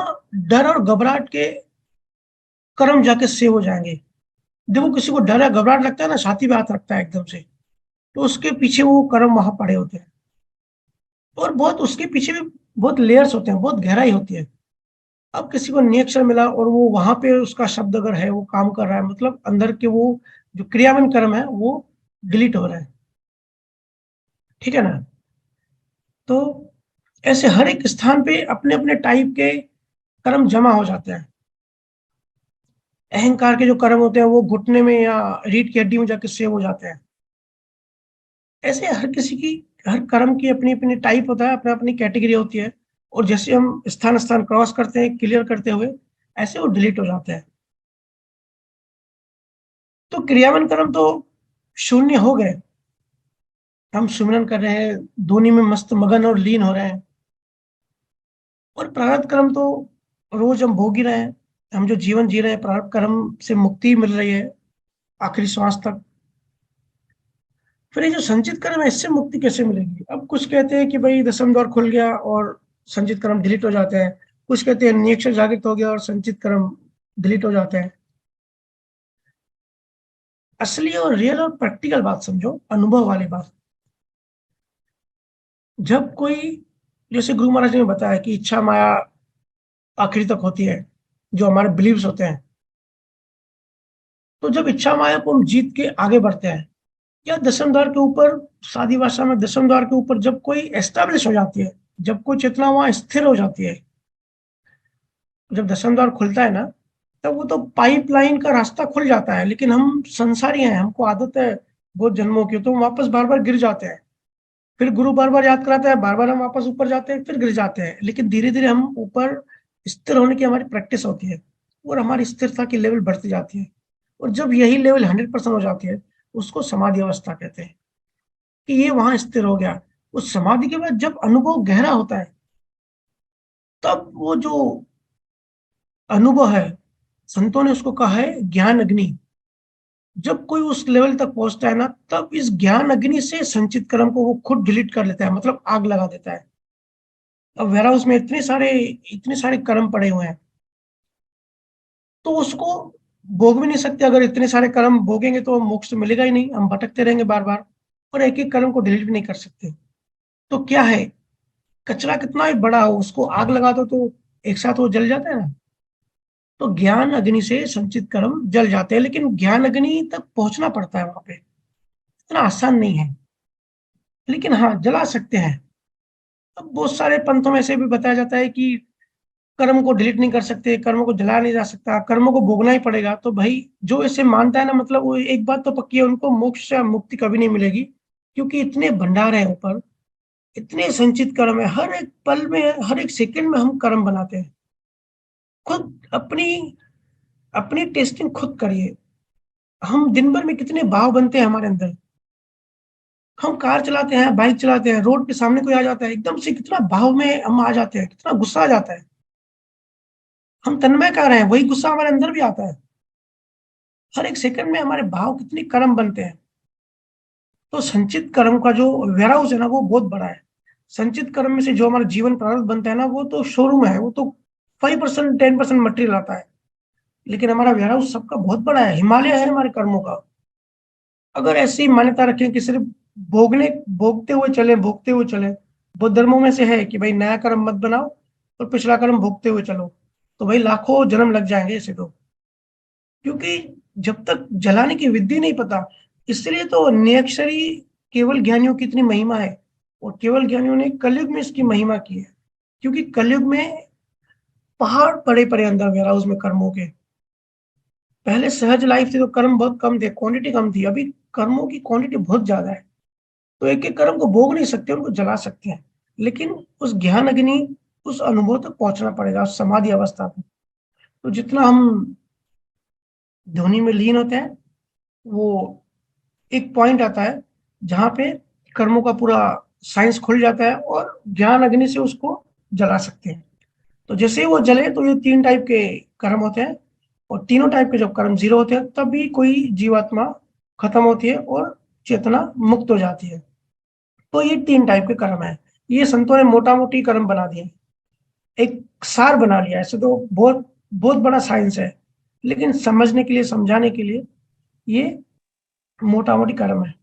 डर और घबराहट के कर्म जाके सेव हो जाएंगे। देखो, किसी को डर या घबराहट लगता है ना, छाती पे हाथ रखता है एकदम से, तो उसके पीछे वो कर्म वहां पड़े होते हैं। और बहुत उसके पीछे भी बहुत लेयर्स होते हैं, बहुत गहराई होती है। अब किसी को नियक्षर मिला और वो वहां पे उसका शब्द अगर है, वो काम कर रहा है, मतलब अंदर के वो जो क्रियावन कर्म है वो डिलीट हो रहा है। ठीक है ना। तो ऐसे हर एक स्थान पे अपने अपने टाइप के कर्म जमा हो जाते हैं। अहंकार के जो कर्म होते हैं वो घुटने में या रीढ़ की हड्डी में जाके सेव हो जाते हैं। ऐसे हर किसी की, हर कर्म की अपनी अपनी टाइप होता है, अपनी अपनी कैटेगरी होती है। और जैसे हम स्थान स्थान क्रॉस करते हैं क्लियर करते हुए, ऐसे वो डिलीट हो जाते हैं। तो क्रियावन कर्म तो शून्य हो गए। हम सुमिरन कर रहे हैं, धुनी में मस्त मगन और लीन हो रहे हैं। और प्रारब्ध कर्म तो रोज हम भोग ही रहे हैं। हम जो जीवन जी रहे हैं, प्रारब्ध कर्म से मुक्ति मिल रही है आखिरी श्वास तक। फिर ये जो संचित कर्म है, इससे मुक्ति कैसे मिलेगी? अब कुछ कहते हैं कि भाई दसम द्वार खुल गया और संचित कर्म डिलीट हो जाते हैं। कुछ कहते हैं नियक्षर जागृत हो गया और संचित कर्म डिलीट हो जाते हैं। असली और रियल और प्रैक्टिकल बात समझो, अनुभव वाली बात। जब कोई, जैसे गुरु महाराज ने बताया कि इच्छा माया आखिरी तक होती है, जो हमारे बिलीव्स होते हैं। तो जब इच्छा माया को हम जीत के आगे बढ़ते हैं, या दसम द्वार के ऊपर, सादी भाषा में दसम द्वार के ऊपर जब कोई एस्टेब्लिश हो जाती है, जब कोई चेतना वहां स्थिर हो जाती है, जब दसम द्वार खुलता है ना, तब वो तो पाइपलाइन का रास्ता खुल जाता है। लेकिन हम संसारी हैं, हमको आदत है बहुत जन्मों की, तो हम वापस बार बार गिर जाते हैं। फिर गुरु बार बार याद कराता है, बार बार हम वापस ऊपर जाते हैं, फिर गिर जाते हैं। लेकिन धीरे धीरे हम ऊपर स्थिर होने की हमारी प्रैक्टिस होती है, और हमारी स्थिरता की लेवल बढ़ती जाती है। और जब यही लेवल 100% हो जाती है, उसको समाधि अवस्था कहते हैं, कि ये वहां स्थिर हो गया। उस समाधि के बाद जब अनुभव गहरा होता है, तब वो जो अनुभव है, संतों ने उसको कहा है ज्ञान अग्नि। जब कोई उस लेवल तक पहुंचता है ना, तब इस ज्ञान अग्नि से संचित कर्म को वो खुद डिलीट कर लेता है, मतलब आग लगा देता है। अब वेयर हाउस में इतने सारे कर्म पड़े हुए हैं, तो उसको भोग भी नहीं सकते। अगर इतने सारे कर्म भोगेंगे तो मोक्ष तो मिलेगा ही नहीं, हम भटकते रहेंगे बार बार। और एक एक कर्म को डिलीट भी नहीं कर सकते। तो क्या है, कचरा कितना भी बड़ा हो, उसको आग लगा दो तो एक साथ वो जल जाता है ना। तो ज्ञान अग्नि से संचित कर्म जल जाते हैं, लेकिन ज्ञान अग्नि तक पहुंचना पड़ता है, वहां पे इतना आसान नहीं है। लेकिन हाँ, जला सकते हैं। अब बहुत सारे पंथों में से भी बताया जाता है कि कर्म को डिलीट नहीं कर सकते, कर्म को जलाया नहीं जा सकता, कर्मों को भोगना ही पड़ेगा। तो भाई जो इसे मानता है ना, मतलब वो एक बात तो पक्की है, उनको मोक्ष से मुक्ति कभी नहीं मिलेगी। क्योंकि इतने भंडार है ऊपर, इतने संचित कर्म है, हर एक पल में, हर एक सेकंड में हम कर्म बनाते हैं। खुद अपनी अपनी टेस्टिंग खुद करिए। हम दिन भर में कितने भाव बनते हैं हमारे अंदर। हम कार चलाते हैं, बाइक चलाते हैं, रोड पे सामने कोई आ जाता है, एकदम से कितना भाव में हम आ जाते हैं, कितना गुस्सा आ जाता है। हम तन्मय कर रहे हैं, वही गुस्सा हमारे अंदर भी आता है। हर एक सेकंड में हमारे भाव कितने कर्म बनते हैं। तो संचित कर्म का जो वेयर हाउस है ना, वो बहुत बड़ा है। संचित कर्म में से जो हमारा जीवन प्रारब्ध बनता है ना, वो तो शोरूम है, वो तो 5% 10% मटेरियल आता है। लेकिन हमारा वेयर हाउस सबका बहुत बड़ा है, हिमालय है हमारे कर्मों का। अगर ऐसी मान्यता रखें कि सिर्फ भोगते हुए चले। बौद्ध धर्मों में से है कि भाई नया कर्म मत बनाओ और पिछला कर्म भोगते हुए चलो, तो भाई लाखों जन्म लग जाएंगे ऐसे तो। क्योंकि जब तक जलाने की विधि नहीं पता, इसलिए तो निरक्षरी केवल ज्ञानियों की इतनी महिमा है। और केवल ज्ञानियों ने कलयुग में इसकी महिमा की है। क्योंकि कलयुग में पहाड़ पड़े पड़े अंदर वेयर हाउस में कर्मों के। पहले सहज लाइफ थी तो कर्म बहुत कम थे, क्वांटिटी कम थी। अभी कर्मों की क्वांटिटी बहुत ज्यादा है। तो एक एक कर्म को भोग नहीं सकते, उनको जला सकते हैं। लेकिन उस ज्ञान अग्नि, उस अनुभव तक पहुंचना पड़ेगा, उस समाधि अवस्था तक। तो जितना हम ध्वनि में लीन होते हैं, वो एक पॉइंट आता है जहां पे कर्मों का पूरा साइंस खुल जाता है, और ज्ञान अग्नि से उसको जला सकते हैं। तो जैसे ही वो जले, तो ये 3 टाइप के कर्म होते हैं। और तीनों टाइप के जब कर्म जीरो होते हैं, तब भी कोई जीवात्मा खत्म होती है और चेतना मुक्त हो जाती है। तो ये 3 टाइप के कर्म है। ये संतों ने मोटा मोटी कर्म बना दिए, एक सार बना लिया। ऐसे तो बहुत बहुत बड़ा साइंस है, लेकिन समझने के लिए, समझाने के लिए ये मोटा मोटी कर्म है।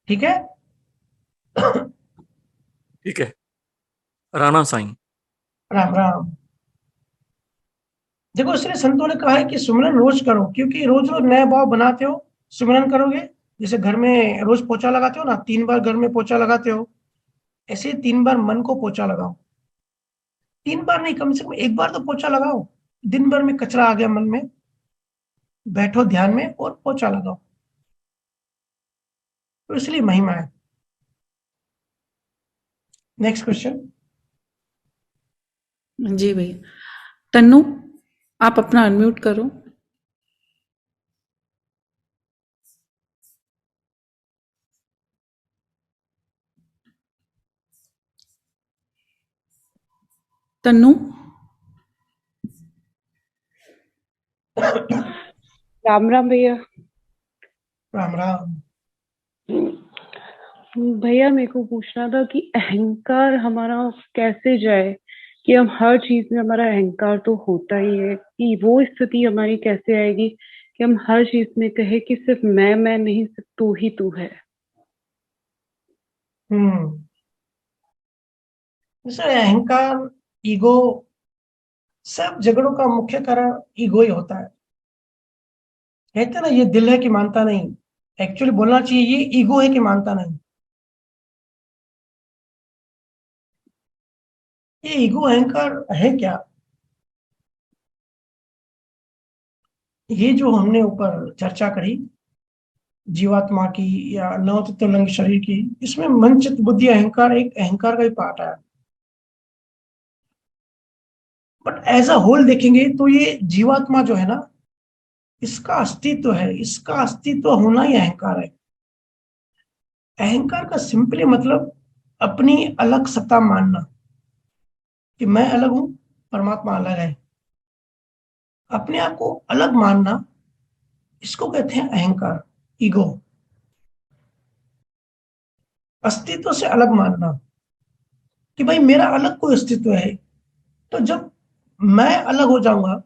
ठीक है। ठीक है। राणा साईं। राम राम। देखो, इसलिए संतों ने कहा है कि सुमिरन रोज करो, क्योंकि रोज रोज नए भाव बनाते हो, सुमिरन करोगे। जैसे घर में रोज पोछा लगाते हो ना, 3 बार घर में पोछा लगाते हो, ऐसे ही 3 बार मन को पोछा लगाओ। 3 बार नहीं, कम से कम एक बार तो पोछा लगाओ। दिन भर में कचरा आ गया मन में, बैठो ध्यान में और पोछा लगाओ। तो इसलिए महिमा है। Next question. जी भैया। तन्नू, आप अपना अनम्यूट करो। तन्नू, राम राम भैया। राम राम। भैया मेरे को पूछना था कि अहंकार हमारा कैसे जाए, कि हम हर चीज में हमारा अहंकार तो होता ही है, कि वो स्थिति हमारी कैसे आएगी कि हम हर चीज में कहे कि सिर्फ मैं नहीं, सिर्फ तू ही तू है। हम्म जैसे अहंकार, ईगो, सब झगड़ों का मुख्य कारण ईगो ही होता है। कहते हैं ना, ये दिल है कि मानता नहीं, एक्चुअली बोलना चाहिए ये ईगो है कि मानता नहीं। ये ईगो अहंकार है क्या? ये जो हमने ऊपर चर्चा करी जीवात्मा की या नवतत्व लिंग शरीर की, इसमें मन चित्त बुद्धि अहंकार एक अहंकार का ही पार्ट है। बट एज अ होल देखेंगे तो ये जीवात्मा जो है ना, इसका अस्तित्व है, इसका अस्तित्व होना ही अहंकार है। अहंकार का सिंपली मतलब अपनी अलग सत्ता मानना, कि मैं अलग हूं, परमात्मा अलग है। अपने आप को अलग मानना, इसको कहते हैं अहंकार, ईगो। अस्तित्व से अलग मानना कि भाई मेरा अलग कोई अस्तित्व है। तो जब मैं अलग हो जाऊंगा,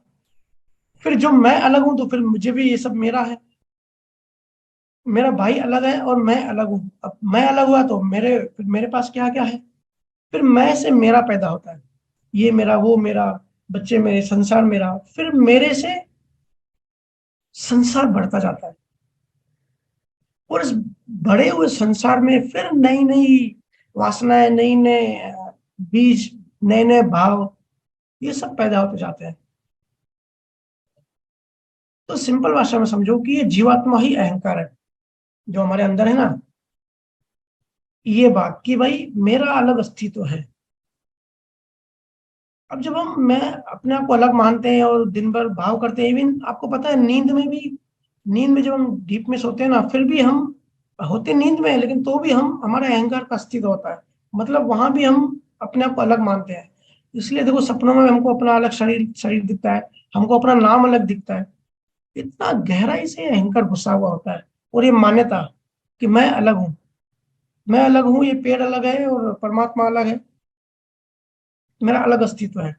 फिर जो मैं अलग हूं तो फिर मुझे भी ये सब मेरा है। मेरा भाई अलग है और मैं अलग हूं, अब मैं अलग हुआ तो फिर मेरे पास क्या क्या है। फिर मैं से मेरा पैदा होता है, ये मेरा, वो मेरा, बच्चे मेरे, संसार मेरा। फिर मेरे से संसार बढ़ता जाता है, और इस बड़े हुए संसार में फिर नई नई वासनाएं, नई नए बीज, नए नए भाव, ये सब पैदा होते जाते हैं। तो सिंपल भाषा में समझो कि ये जीवात्मा ही अहंकार है जो हमारे अंदर है ना। ये बात कि भाई मेरा अलग अस्तित्व है। अब जब मैं अपने आप को अलग मानते हैं और दिन भर भाव करते हैं, इवन आपको पता है नींद में भी, नींद में जब हम डीप में सोते हैं ना, फिर भी हम होते नींद में है, लेकिन तो भी हम, हमारे अहंकार का अस्तित्व होता है। मतलब वहां भी हम अपने आप को अलग मानते हैं। इसलिए देखो, सपनों में हमको अपना अलग शरीर शरीर दिखता है, हमको अपना नाम अलग दिखता है। इतना गहराई से अहंकार घुसा हुआ होता है। और ये मान्यता कि मैं अलग हूँ, मैं अलग हूँ, ये पेड़ अलग है और परमात्मा अलग है, मेरा अलग अस्तित्व है।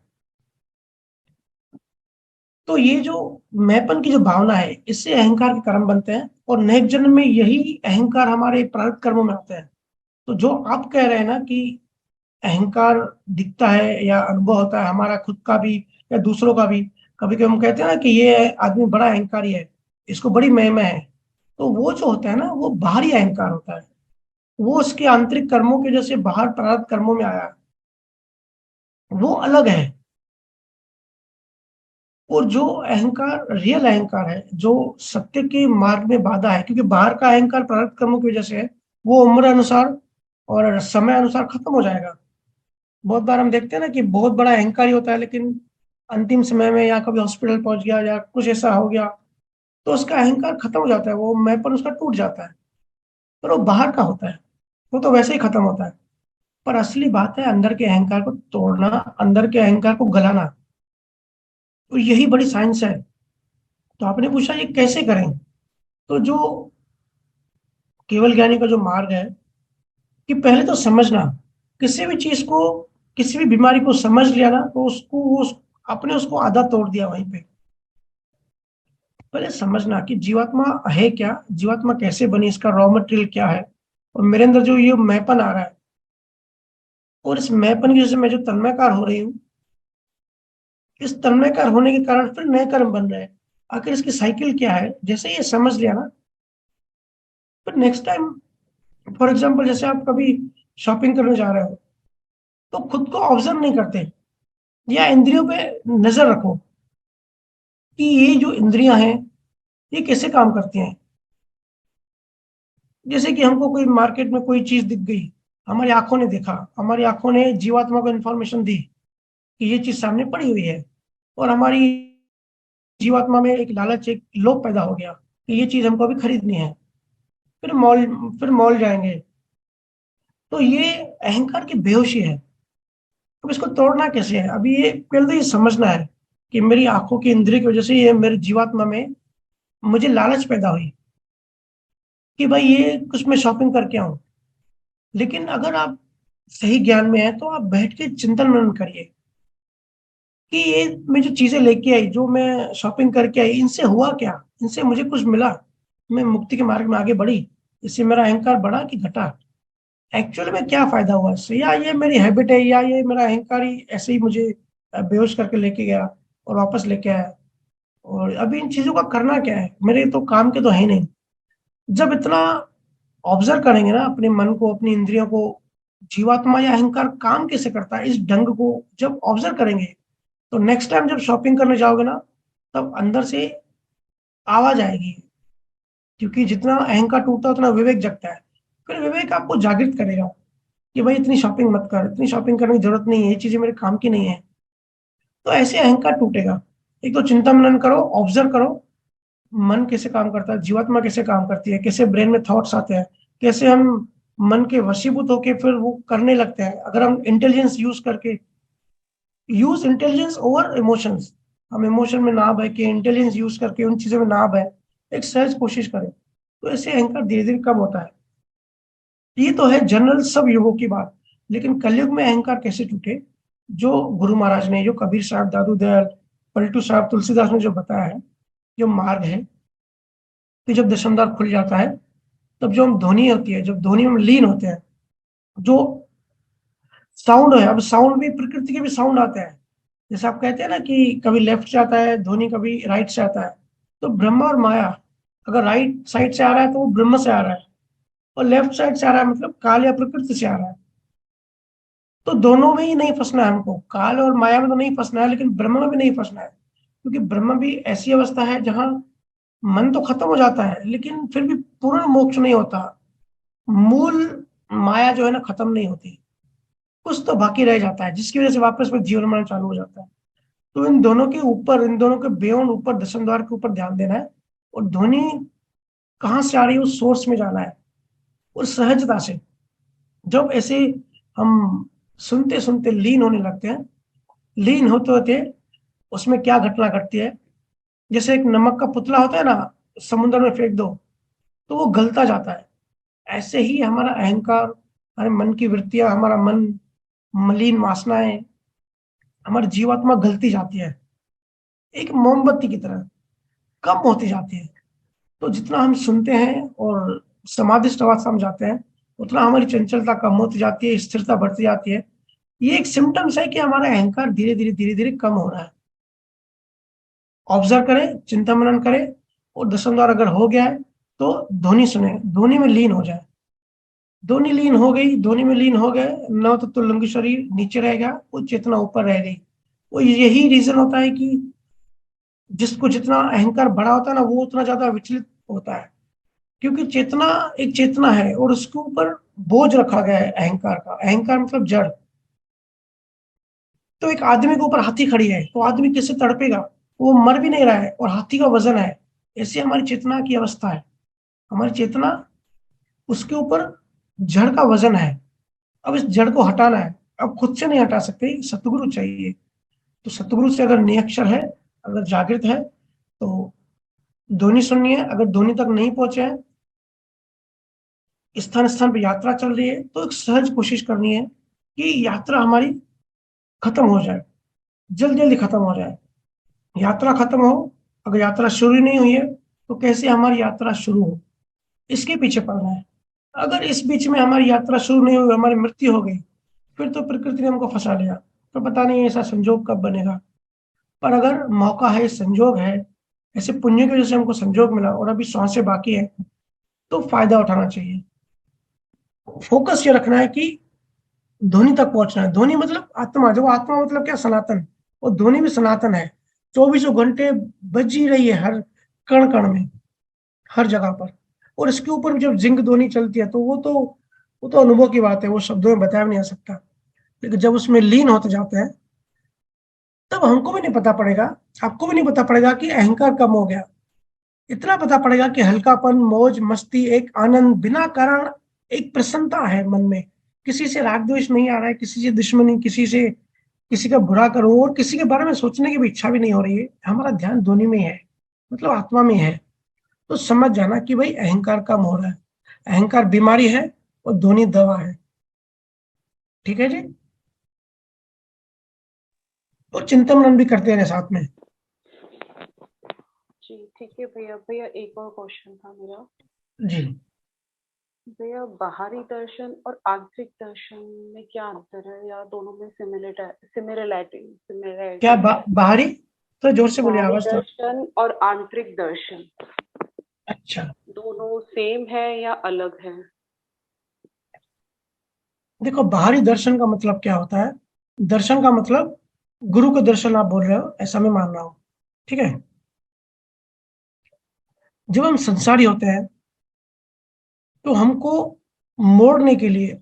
तो ये जो मैंपन की जो भावना है, इससे अहंकार के कर्म बनते हैं, और नेक्स्ट जन्म में यही अहंकार हमारे प्रारब्ध कर्मों में आते हैं। तो जो आप कह रहे हैं ना कि अहंकार दिखता है या अनुभव होता है, हमारा खुद का भी या दूसरों का भी, कभी कभी हम कहते हैं ना कि ये आदमी बड़ा अहंकारी है, इसको बड़ी महिमा है। तो वो जो होता है ना, वो बाहरी अहंकार होता है। वो उसके आंतरिक कर्मों के जैसे बाहर प्रारब्ध कर्मों में आया, वो अलग है। और जो अहंकार रियल अहंकार है, जो सत्य के मार्ग में बाधा है, क्योंकि बाहर का अहंकार प्रारब्ध कर्मों की वजह से है, वो उम्र अनुसार और समय अनुसार खत्म हो जाएगा। बहुत बार हम देखते हैं ना कि बहुत बड़ा अहंकारी होता है, लेकिन अंतिम समय में या कभी हॉस्पिटल पहुंच गया या कुछ ऐसा हो गया, तो उसका अहंकार खत्म हो जाता है, वो मैंपन उसका टूट जाता है। पर वो बाहर का होता है, वो तो वैसे ही खत्म होता है। पर असली बात है अंदर के अहंकार को तोड़ना, अंदर के अहंकार को गलाना। तो यही बड़ी साइंस है। तो आपने पूछा ये कैसे करें, तो जो केवल ज्ञानी का जो मार्ग है, कि पहले तो समझना, किसी भी चीज को, किसी भी बीमारी को समझ लिया ना, तो उसको आपने उसको आधा तोड़ दिया वहीं पे। पहले समझना कि जीवात्मा है क्या, जीवात्मा कैसे बनी, इसका रॉ मटेरियल क्या है, और मेरे अंदर जो ये मैपन आ रहा है, और इस मैपन की वजह से मैं जो तन्मयकार हो रही हूँ, इस तन्मयकार होने के कारण फिर नए कर्म बन रहे हैं। आखिर इसकी साइकिल क्या है, जैसे ये समझ लिया ना, फिर नेक्स्ट टाइम, फॉर एग्जाम्पल जैसे आप कभी शॉपिंग करने जा रहे हो, तो खुद को ऑब्जर्व नहीं करते, या इंद्रियों पे नजर रखो कि ये जो इंद्रियां हैं, ये कैसे काम करती हैं। जैसे कि हमको कोई मार्केट में कोई चीज दिख गई, हमारी आंखों ने देखा, हमारी आंखों ने जीवात्मा को इन्फॉर्मेशन दी कि ये चीज सामने पड़ी हुई है, और हमारी जीवात्मा में एक लालच, एक लोभ पैदा हो गया कि ये चीज हमको अभी खरीदनी है। फिर मॉल फिर मॉल जाएंगे। तो ये अहंकार की बेहोशी है। अब इसको तोड़ना कैसे है? अभी ये पहले तो ये समझना है कि मेरी आंखों की इंद्रिय की वजह से ये मेरे जीवात्मा में मुझे लालच पैदा हुई कि भाई ये कुछ मैं शॉपिंग करके आऊं। लेकिन अगर आप सही ज्ञान में है तो आप बैठ के चिंतन मनन करिए कि ये मैं जो चीजें लेके आई, जो मैं शॉपिंग करके आई, इनसे हुआ क्या? इनसे मुझे कुछ मिला? मैं मुक्ति के मार्ग में आगे बढ़ी? इससे मेरा अहंकार बढ़ा कि घटा? एक्चुअली में क्या फायदा हुआ इससे? या ये मेरी हैबिट है, या ये मेरा अहंकार ही ऐसे ही मुझे बेहोश करके लेके गया और वापस लेके आया? और अभी इन चीजों का करना क्या है? मेरे तो काम के तो है नहीं। जब इतना ऑब्जर्व करेंगे ना अपने मन को, अपनी इंद्रियों को, जीवात्मा या अहंकार काम कैसे करता है, इस ढंग को जब ऑब्जर्व करेंगे, तो नेक्स्ट टाइम जब शॉपिंग करने जाओगे ना, तब अंदर से आवाज आएगी। क्योंकि जितना अहंकार टूटता है उतना विवेक जगता है। फिर विवेक आपको जागृत करेगा कि भाई इतनी शॉपिंग मत कर, इतनी शॉपिंग करने की जरूरत नहीं है, ये चीजें मेरे काम की नहीं है। तो ऐसे अहंकार टूटेगा। एक तो चिंता मनन करो, ऑब्जर्व करो मन कैसे काम करता है, जीवात्मा कैसे काम करती है, कैसे ब्रेन में थॉट्स आते हैं, कैसे हम मन के वशीभूत होके फिर वो करने लगते हैं। अगर हम इंटेलिजेंस यूज करके, यूज इंटेलिजेंस ओवर इमोशंस, हम इमोशन में ना बह के इंटेलिजेंस यूज करके उन चीजों में ना बह, एक सहज कोशिश करें, तो ऐसे अहंकार धीरे धीरे कम होता है। ये तो है जनरल सब युगों की बात। लेकिन कलयुग में अहंकार कैसे टूटे, जो गुरु महाराज ने, जो कबीर साहब, दादू दयाल, पलटू साहब, तुलसीदास ने जो बताया है, जो मार्ग है कि जब दशमद्वार खुल जाता है, तब जो हम ध्वनि होती है, जब ध्वनि में लीन होते हैं, जो साउंड है, अब साउंड भी प्रकृति के भी साउंड आते हैं। जैसे आप कहते हैं ना कि कभी लेफ्ट से आता है ध्वनि, कभी राइट से आता है। तो ब्रह्मा और माया, अगर राइट साइड से आ रहा है तो वो ब्रह्म से आ रहा है, और लेफ्ट साइड से आ रहा है मतलब काल या प्रकृति से आ रहा है। तो दोनों में ही नहीं फंसना है हमको, काल और माया में तो नहीं फंसना है, लेकिन ब्रह्म में भी नहीं फंसना है। क्योंकि ब्रह्म भी ऐसी अवस्था है जहां मन तो खत्म हो जाता है, लेकिन फिर भी पूर्ण मोक्ष नहीं होता। मूल माया जो है ना, खत्म नहीं होती, कुछ तो बाकी रह जाता है, जिसकी वजह से वापस में जीवन मरण चालू हो जाता है। तो इन दोनों के ऊपर, इन दोनों के बियॉन्ड, ऊपर दशम द्वार के ऊपर ध्यान देना है। और ध्वनि कहाँ से आ रही है उस सोर्स में जाना है, और सहजता से। जब ऐसे हम सुनते सुनते लीन होने लगते हैं, लीन होते होते उसमें क्या घटना घटती है, जैसे एक नमक का पुतला होता है ना, समुद्र में फेंक दो तो वो गलता जाता है। ऐसे ही हमारा अहंकार, हमारे मन की वृत्तियां, हमारा मन, मलिन वासनाएं, हमारी जीवात्मा गलती जाती है, एक मोमबत्ती की तरह कम होती जाती है। तो जितना हम सुनते हैं और समाधिस्थ अवस्था में जाते हैं, उतना हमारी चंचलता कम होती जाती है, स्थिरता बढ़ती जाती है। ये एक सिम्टम्स है कि हमारा अहंकार धीरे धीरे कम हो रहा है। ऑब्जर्व करें, चिंता मनन करें, और दशम द्वार अगर हो गया है तो ध्वनि सुने, ध्वनि में लीन हो जाए। ध्वनि लीन हो गई, ध्वनि में लीन हो गए, नव तत्व लिंग शरीर नीचे रह गया, वो चेतना ऊपर रह गई। वो यही रीजन होता है कि जिसको जितना अहंकार बड़ा होता है ना, वो उतना ज्यादा विचलित होता है। क्योंकि चेतना एक चेतना है और उसके ऊपर बोझ रखा गया है अहंकार का। अहंकार मतलब जड़। तो एक आदमी के ऊपर हाथी खड़ी है तो आदमी कैसे तड़पेगा? वो मर भी नहीं रहा है और हाथी का वजन है। ऐसी हमारी चेतना की अवस्था है। हमारी चेतना, उसके ऊपर जड़ का वजन है। अब इस जड़ को हटाना है। अब खुद से नहीं हटा सकते, सतगुरु चाहिए। तो सतगुरु से अगर नियक्षर है, अगर जागृत है, तो ध्वनि सुननी है। अगर ध्वनि तक नहीं पहुंचे हैं, स्थान स्थान पर यात्रा चल रही है, तो एक सहज कोशिश करनी है कि यात्रा हमारी खत्म हो जाए, जल्दी जल्दी खत्म हो जाए। यात्रा खत्म हो, अगर यात्रा शुरू नहीं हुई है तो कैसे हमारी यात्रा शुरू हो, इसके पीछे पड़ना है। अगर इस बीच में हमारी यात्रा शुरू नहीं हुई, हमारी मृत्यु हो गई, फिर तो प्रकृति ने हमको फंसा लिया। तो पता नहीं ऐसा संजोग कब बनेगा। पर अगर मौका है, संजोग है, ऐसे पुण्य की वजह से हमको संजोग मिला और अभी सांसें बाकी है, तो फायदा उठाना चाहिए। फोकस ये रखना है कि ध्वनि तक पहुंचना है। ध्वनि मतलब आत्मा, जो आत्मा मतलब क्या, सनातन। और ध्वनि भी सनातन है, 24 घंटे बज ही रही है, हर कण कण में, हर जगह पर। और इसके ऊपर भी जब जिंग ध्वनि चलती है तो वो तो अनुभव की बात है, वो शब्दों में बताया भी नहीं जा सकता। लेकिन जब उसमें लीन होते जाते हैं, तब हमको भी नहीं पता पड़ेगा, आपको भी नहीं पता पड़ेगा कि अहंकार कम हो गया। इतना पता पड़ेगा कि हल्कापन, मौज मस्ती, एक आनंद, बिना कारण एक प्रसन्नता है मन में। किसी से राग द्वेष नहीं आ रहा है, किसी से दुश्मनी, किसी से किसी का बुरा करूं और किसी के बारे में सोचने की भी इच्छा भी नहीं हो रही है, हमारा ध्यान ध्वनि में ही है, मतलब आत्मा में है, तो समझ जाना कि भाई अहंकार कम हो रहा है। अहंकार बीमारी है और ध्वनि दवा है। ठीक है जी। और चिंतन मनन भी करते रहे साथ में। जी ठीक है भैया। भैया एक और क्वेश्चन था मेरा। जी। भैया बाहरी दर्शन और आंतरिक दर्शन में क्या अंतर है, या दोनों में सिमिलरिटी क्या सिमिलरिटी है? बाहरी, तो जोर से बोलिए, बाहरी आवाज तो। दर्शन और आंतरिक दर्शन अच्छा, दोनों सेम है या अलग है? देखो बाहरी दर्शन का मतलब क्या होता है। दर्शन का मतलब गुरु का दर्शन आप बोल रहे हो, ऐसा मैं मान रहा हूँ। ठीक है। जब हम संसारी होते हैं तो हमको मोड़ने के लिए,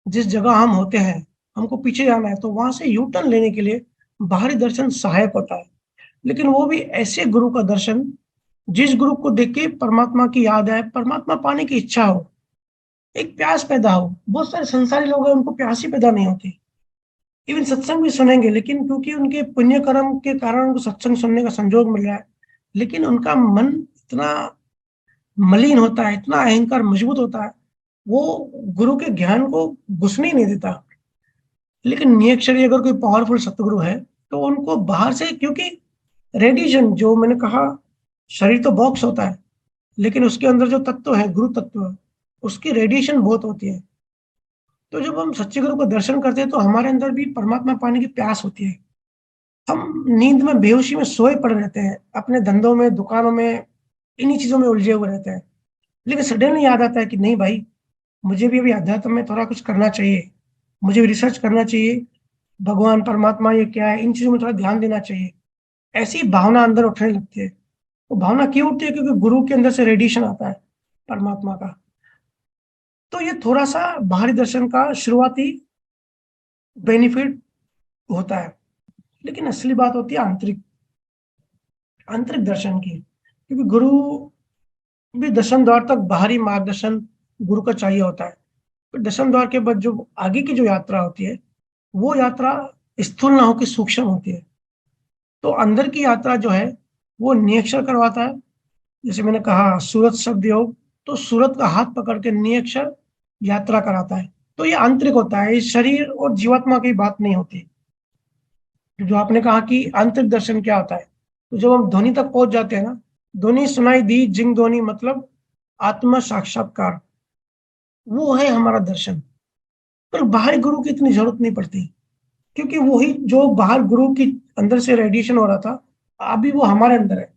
जिस जगह हम होते हैं हमको पीछे जाना है, तो वहां से यू टर्न लेने के लिए बाहरी दर्शन सहायक होता है। लेकिन वो भी ऐसे गुरु का दर्शन जिस गुरु को देख के परमात्मा की याद आए, परमात्मा पाने की इच्छा हो, एक प्यास पैदा हो। बहुत सारे संसारी लोग हैं, उनको प्यास ही पैदा नहीं होती। इवन सत्संग भी सुनेंगे, लेकिन क्योंकि उनके पुण्य कर्म के कारण उनको सत्संग सुनने का संजोग मिल रहा है, लेकिन उनका मन इतना मलिन होता है, इतना अहंकार मजबूत होता है, वो गुरु के ज्ञान को घुसने ही नहीं देता। लेकिन नियक्षरी अगर कोई पावरफुल सतगुरु है तो उनको बाहर से, क्योंकि रेडिएशन जो मैंने कहा, शरीर तो बॉक्स होता है, लेकिन उसके अंदर जो तत्व है, गुरु तत्व, उसकी रेडिएशन बहुत होती है। तो जब हम सच्चे गुरु को दर्शन करते हैं तो हमारे अंदर भी परमात्मा पाने की प्यास होती है। हम नींद में बेहोशी में सोए पड़े रहते हैं, अपने धंधों में, दुकानों में, इन्हीं चीजों में उलझे हुए रहते हैं। लेकिन सडनली याद आता है कि नहीं भाई, मुझे भी अभी अध्यात्म में थोड़ा कुछ करना चाहिए, मुझे भी रिसर्च करना चाहिए, भगवान परमात्मा ये क्या है, इन चीजों में थोड़ा ध्यान देना चाहिए। ऐसी भावना अंदर उठने लगती है। वो भावना क्यों उठती है? क्योंकि गुरु के अंदर से रेडिएशन आता है परमात्मा का। तो ये थोड़ा सा बाहरी दर्शन का शुरुआती बेनिफिट होता है। लेकिन असली बात होती है आंतरिक आंतरिक दर्शन की, क्योंकि गुरु भी दशम द्वार तक बाहरी मार्गदर्शन गुरु का चाहिए होता है। फिर दशम द्वार के बाद जो आगे की जो यात्रा होती है, वो यात्रा स्थूल ना होकर सूक्ष्म होती है। तो अंदर की यात्रा जो है वो निरीक्षण करवाता है। जैसे मैंने कहा सूरत शब्द योग, तो सूरत का हाथ पकड़ के निरीक्षण यात्रा कराता है। तो ये आंतरिक होता है, ये शरीर और जीवात्मा की बात नहीं होती। जो आपने कहा कि आंतरिक दर्शन क्या होता है, तो जब हम ध्वनि तक पहुंच जाते हैं ना, ध्वनि सुनाई दी जिंग ध्वनि, मतलब आत्मा साक्षात्कार, वो है हमारा दर्शन। पर बाहरी गुरु की इतनी जरूरत नहीं पड़ती, क्योंकि वही जो बाहर गुरु की अंदर से रेडिएशन हो रहा था, अभी वो हमारे अंदर है।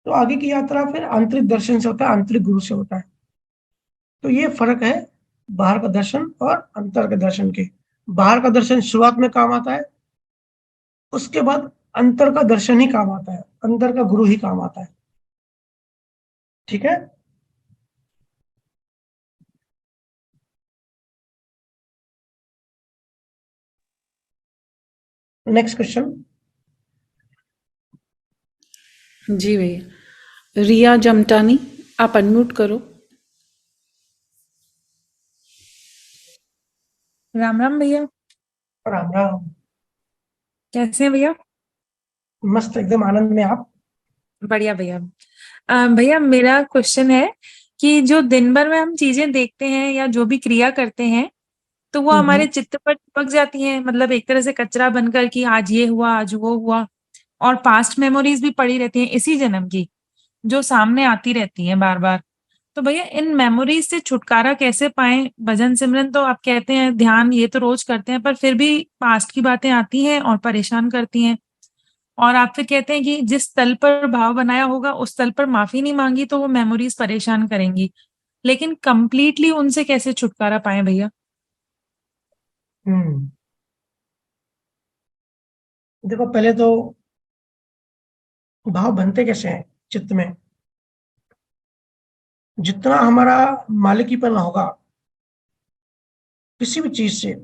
तो आगे की यात्रा फिर आंतरिक दर्शन से होता है, आंतरिक गुरु से होता है। तो ये फर्क है बाहर का दर्शन और अंतर के दर्शन के। बाहर का दर्शन शुरुआत में काम आता है, उसके बाद अंतर का दर्शन ही काम आता है, अंदर का गुरु ही काम आता है। ठीक है। Next question. जी भैया। रिया जमटानी, आप अनम्यूट करो। राम राम भैया। राम राम। कैसे हैं भैया? मस्त, एकदम आनंद में आप। बढ़िया भैया। भैया मेरा क्वेश्चन है कि जो दिन भर में हम चीजें देखते हैं या जो भी क्रिया करते हैं, तो वो हमारे हम्म। चित्त पर चिपक जाती हैं, मतलब एक तरह से कचरा बनकर कि आज ये हुआ, आज वो हुआ। और पास्ट मेमोरीज भी पड़ी रहती हैं इसी जन्म की, जो सामने आती रहती हैं बार बार। तो भैया इन मेमोरीज से छुटकारा कैसे पाएं? भजन सिमरन तो आप कहते हैं, ध्यान ये तो रोज करते हैं, पर फिर भी पास्ट की बातें आती हैं और परेशान करती हैं। और आप फिर कहते हैं कि जिस तल पर भाव बनाया होगा उस तल पर माफी नहीं मांगी तो वो मेमोरीज परेशान करेंगी। लेकिन कंप्लीटली उनसे कैसे छुटकारा पाए भैया? हम्म। देखो पहले तो भाव बनते कैसे हैं चित्त में। जितना हमारा मालिकीपन होगा किसी भी चीज से,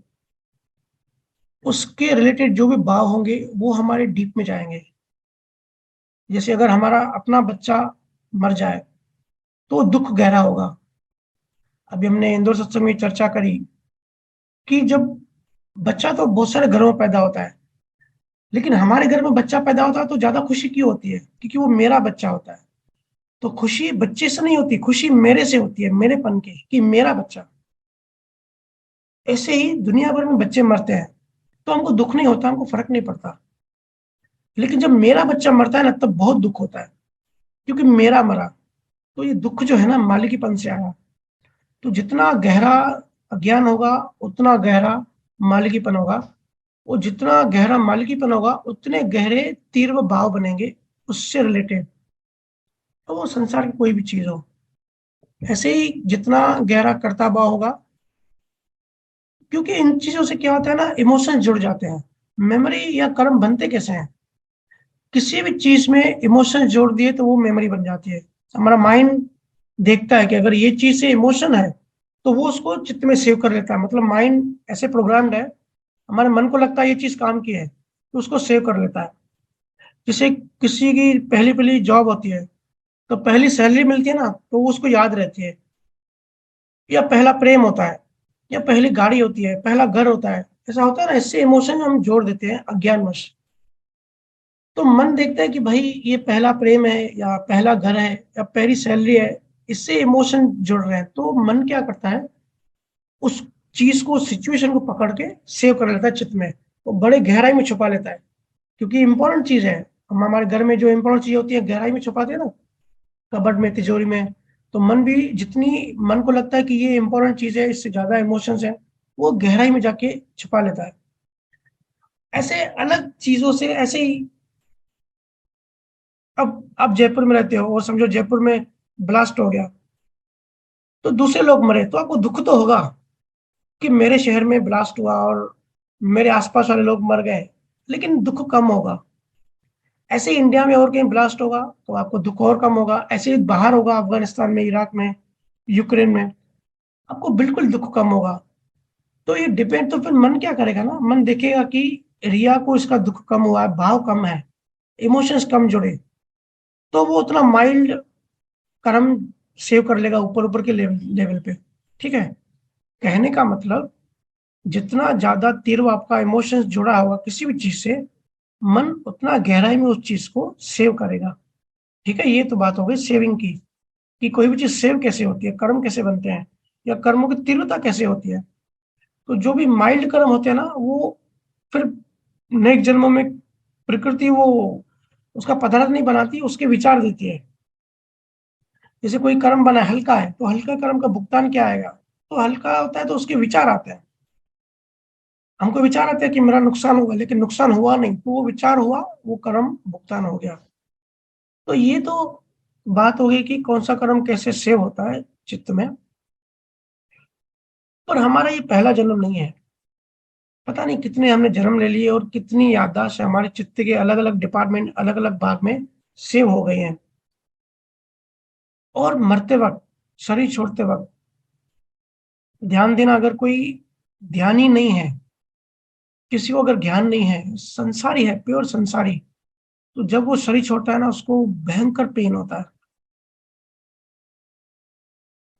उसके रिलेटेड जो भी भाव होंगे वो हमारे डीप में जाएंगे। जैसे अगर हमारा अपना बच्चा मर जाए तो दुख गहरा होगा। अभी हमने इंदौर सत्संग में चर्चा करी कि जब बच्चा तो बहुत सारे घरों में पैदा होता है, लेकिन हमारे घर में बच्चा पैदा होता है तो ज्यादा खुशी क्यों होती है? क्योंकि वो मेरा बच्चा होता है। तो खुशी बच्चे से नहीं होती, खुशी मेरे से होती है, मेरेपन की, कि मेरा बच्चा। ऐसे ही दुनिया भर में बच्चे मरते हैं तो हमको दुख नहीं होता, हमको फर्क नहीं पड़ता। लेकिन जब मेरा बच्चा मरता है ना, तब बहुत दुख होता है, क्योंकि मेरा मरा। तो ये दुख जो है ना, मालिकीपन से आया। तो जितना गहरा अज्ञान होगा, उतना गहरा मालिकीपन होगा। वो जितना गहरा मालिकीपन होगा, उतने गहरे तीव्र भाव बनेंगे उससे रिलेटेड। तो वो संसार की कोई भी चीज हो, ऐसे ही जितना गहरा कर्ता भाव होगा, क्योंकि इन चीजों से क्या होता है ना, इमोशन जुड़ जाते हैं। मेमोरी या कर्म बनते कैसे हैं? किसी भी चीज में इमोशन जोड़ दिए तो वो मेमोरी बन जाती है। हमारा माइंड देखता है कि अगर ये चीज से इमोशन है, तो वो उसको चित्त में सेव कर लेता है। मतलब माइंड ऐसे प्रोग्राम्ड है, हमारे मन को लगता है ये चीज काम की है, तो उसको सेव कर लेता है। जैसे किसी की पहली पहली जॉब होती है, तो पहली सैलरी मिलती है ना, तो वो उसको याद रहती है। या पहला प्रेम होता है, या पहली गाड़ी होती है, पहला घर होता है, ऐसा होता है ना। इससे इमोशन हम जोड़ देते हैं अज्ञानवश। तो मन देखता है कि भाई ये पहला प्रेम है, या पहला घर है, या पहली सैलरी है, इससे इमोशन जुड़ रहे हैं। तो मन क्या करता है, उस चीज को, सिचुएशन को पकड़ के सेव कर लेता है चित्त में, वो बड़े गहराई में छुपा लेता है। क्योंकि इंपॉर्टेंट चीज है। हम हमारे घर में जो इंपॉर्टेंट चीज होती है, गहराई में छुपाते हैं ना, कबर्ड में, तिजोरी में। तो मन भी, जितनी मन को लगता है कि ये इंपॉर्टेंट चीज है, इससे ज्यादा इमोशंस है, वो गहराई में जाके छुपा लेता है। ऐसे अलग चीजों से, ऐसे ही अब आप जयपुर में रहते हो और समझो जयपुर में ब्लास्ट हो गया, तो दूसरे लोग मरे, तो आपको दुख तो होगा कि मेरे शहर में ब्लास्ट हुआ और मेरे आसपास वाले लोग मर गए, लेकिन दुख कम होगा। ऐसे ही इंडिया में और कहीं ब्लास्ट होगा तो आपको दुख और कम होगा। ऐसे ही बाहर होगा, अफगानिस्तान में, इराक में, यूक्रेन में, आपको बिल्कुल दुख कम होगा। तो ये डिपेंड, तो फिर मन क्या करेगा ना, मन देखेगा कि रिया को इसका दुख कम हुआ है, भाव कम है, इमोशंस कम जुड़े, तो वो उतना माइल्ड कर्म सेव कर लेगा ऊपर ऊपर के लेवल पे। ठीक है? कहने का मतलब, जितना ज्यादा तीव्र आपका इमोशंस जुड़ा होगा किसी भी चीज से, मन उतना गहराई में उस चीज को सेव करेगा। ठीक है? ये तो बात हो गई सेविंग की, कि कोई भी चीज सेव कैसे होती है, कर्म कैसे बनते हैं, या कर्मों की तीव्रता कैसे होती है। तो जो भी माइल्ड कर्म होते हैं ना, वो फिर नेक्स्ट जन्मों में प्रकृति वो उसका पदार्थ नहीं बनाती, उसके विचार देती है। जैसे कोई कर्म बना हल्का है, तो हल्का कर्म का भुगतान क्या आएगा? तो हल्का होता है तो उसके विचार आते हैं। हमको विचार आते हैं कि मेरा नुकसान होगा, लेकिन नुकसान हुआ नहीं, तो वो विचार हुआ, वो कर्म भुगतान हो गया। तो ये तो बात हो गई कि कौन सा कर्म कैसे सेव होता है चित्त में। पर हमारा ये पहला जन्म नहीं है। पता नहीं कितने हमने जन्म ले लिए, और कितनी याददाश्त हमारे चित्त के अलग अलग डिपार्टमेंट, अलग अलग भाग में सेव हो गए हैं। और मरते वक्त, शरीर छोड़ते वक्त ध्यान देना, अगर कोई ध्यान ही नहीं है, किसी को अगर ज्ञान नहीं है, संसारी है, प्योर संसारी, तो जब वो शरीर छोड़ता है ना, उसको भयंकर पेन होता है।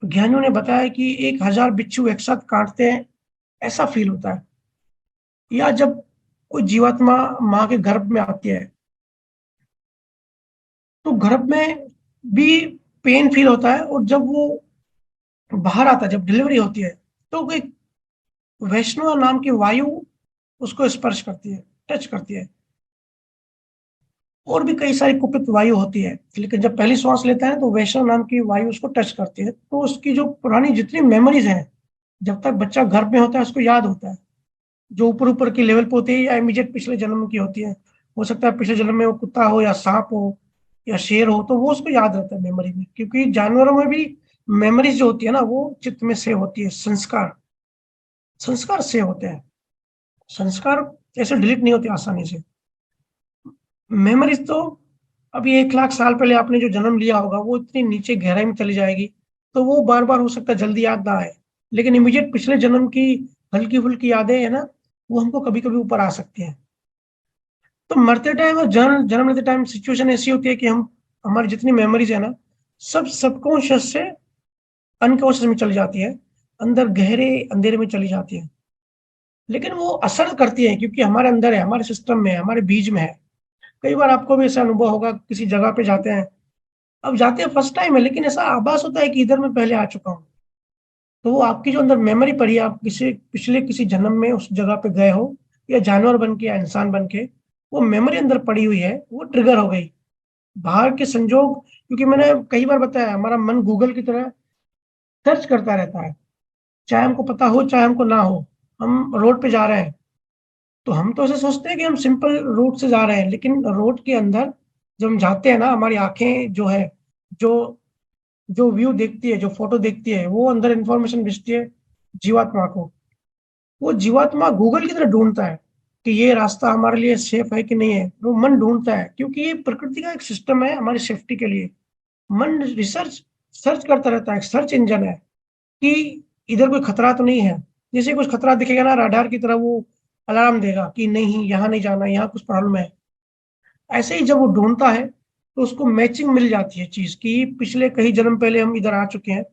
ज्ञानियों ने बताया कि 1000 बिच्छू एक साथ काटते हैं, ऐसा फील होता है। या जब कोई जीवात्मा माँ के गर्भ में आती है, तो गर्भ में भी पेन फील होता है, और जब वो बाहर आता है, जब डिलीवरी होती है, तो एक वैष्णव नाम की वायु उसको स्पर्श करती है, टच करती है। और भी कई सारी कुपित वायु होती है, लेकिन जब पहली श्वास लेता है तो वैष्णव नाम की वायु उसको टच करती है। तो उसकी जो पुरानी जितनी मेमोरीज हैं, जब तक बच्चा गर्भ में होता है उसको याद होता है, जो ऊपर ऊपर की लेवल पे होती है, या इमीडिएट पिछले जन्म की होती है। हो सकता है पिछले जन्म में वो कुत्ता हो, या सांप हो, या शेर हो, तो वो उसको याद रहता है मेमोरी में। क्योंकि जानवरों में भी मेमोरीज जो होती है ना, वो चित्त में सेव होती है। संस्कार, संस्कार सेव होते हैं। संस्कार ऐसे डिलीट नहीं होते आसानी से। मेमोरीज तो अभी 1 लाख साल पहले आपने जो जन्म लिया होगा, वो इतनी नीचे गहराई में चली जाएगी, तो वो बार बार हो सकता है जल्दी याद ना आए। लेकिन इमीडिएट पिछले जन्म की हल्की फुल्की यादें है ना, वो हमको कभी कभी ऊपर आ सकती हैं। तो मरते टाइम और जन्म जन्म लेते टाइम सिचुएशन ऐसी होती है कि हम, हमारी जितनी मेमोरीज है ना, सब सबकॉन्शियस से अनकॉन्शियस में चली जाती है, अंदर गहरे अंधेरे में चली जाती है। लेकिन वो असर करती है क्योंकि हमारे अंदर है, हमारे सिस्टम में है, हमारे बीज में है। कई बार आपको भी ऐसा अनुभव होगा, किसी जगह पे जाते हैं, अब जाते हैं फर्स्ट टाइम है, लेकिन ऐसा आभास होता है कि इधर मैं पहले आ चुका हूँ। तो वो आपकी जो अंदर मेमोरी पड़ी है, आप किसी पिछले किसी जन्म में उस जगह पे गए हो, या जानवर बन के या इंसान बन के, वो मेमोरी अंदर पड़ी हुई है, वो ट्रिगर हो गई। बाहर के संजोग, क्योंकि मैंने कई बार बताया, हमारा मन गूगल की तरह सर्च करता रहता है, चाहे हमको पता हो चाहे हमको ना हो। हम रोड पे जा रहे हैं, तो हम तो ऐसे सोचते हैं कि हम सिंपल रूट से जा रहे हैं, लेकिन रोड के अंदर जब हम जाते हैं ना, हमारी आंखें जो है, जो जो व्यू देखती है, जो फोटो देखती है, वो अंदर इंफॉर्मेशन भेजती है जीवात्मा को। वो जीवात्मा गूगल की तरह ढूंढता है कि ये रास्ता हमारे लिए सेफ है कि नहीं है। वो मन ढूंढता है, क्योंकि ये प्रकृति का एक सिस्टम है हमारी सेफ्टी के लिए। मन रिसर्च सर्च करता रहता है, सर्च इंजन है कि इधर कोई खतरा तो नहीं है। जैसे कुछ खतरा दिखेगा ना, राडार की तरह वो अलार्म देगा कि नहीं, यहाँ नहीं जाना, यहाँ कुछ प्रॉब्लम है। ऐसे ही जब वो ढूंढता है, तो उसको मैचिंग मिल जाती है चीज की, पिछले कई जन्म पहले हम इधर आ चुके हैं।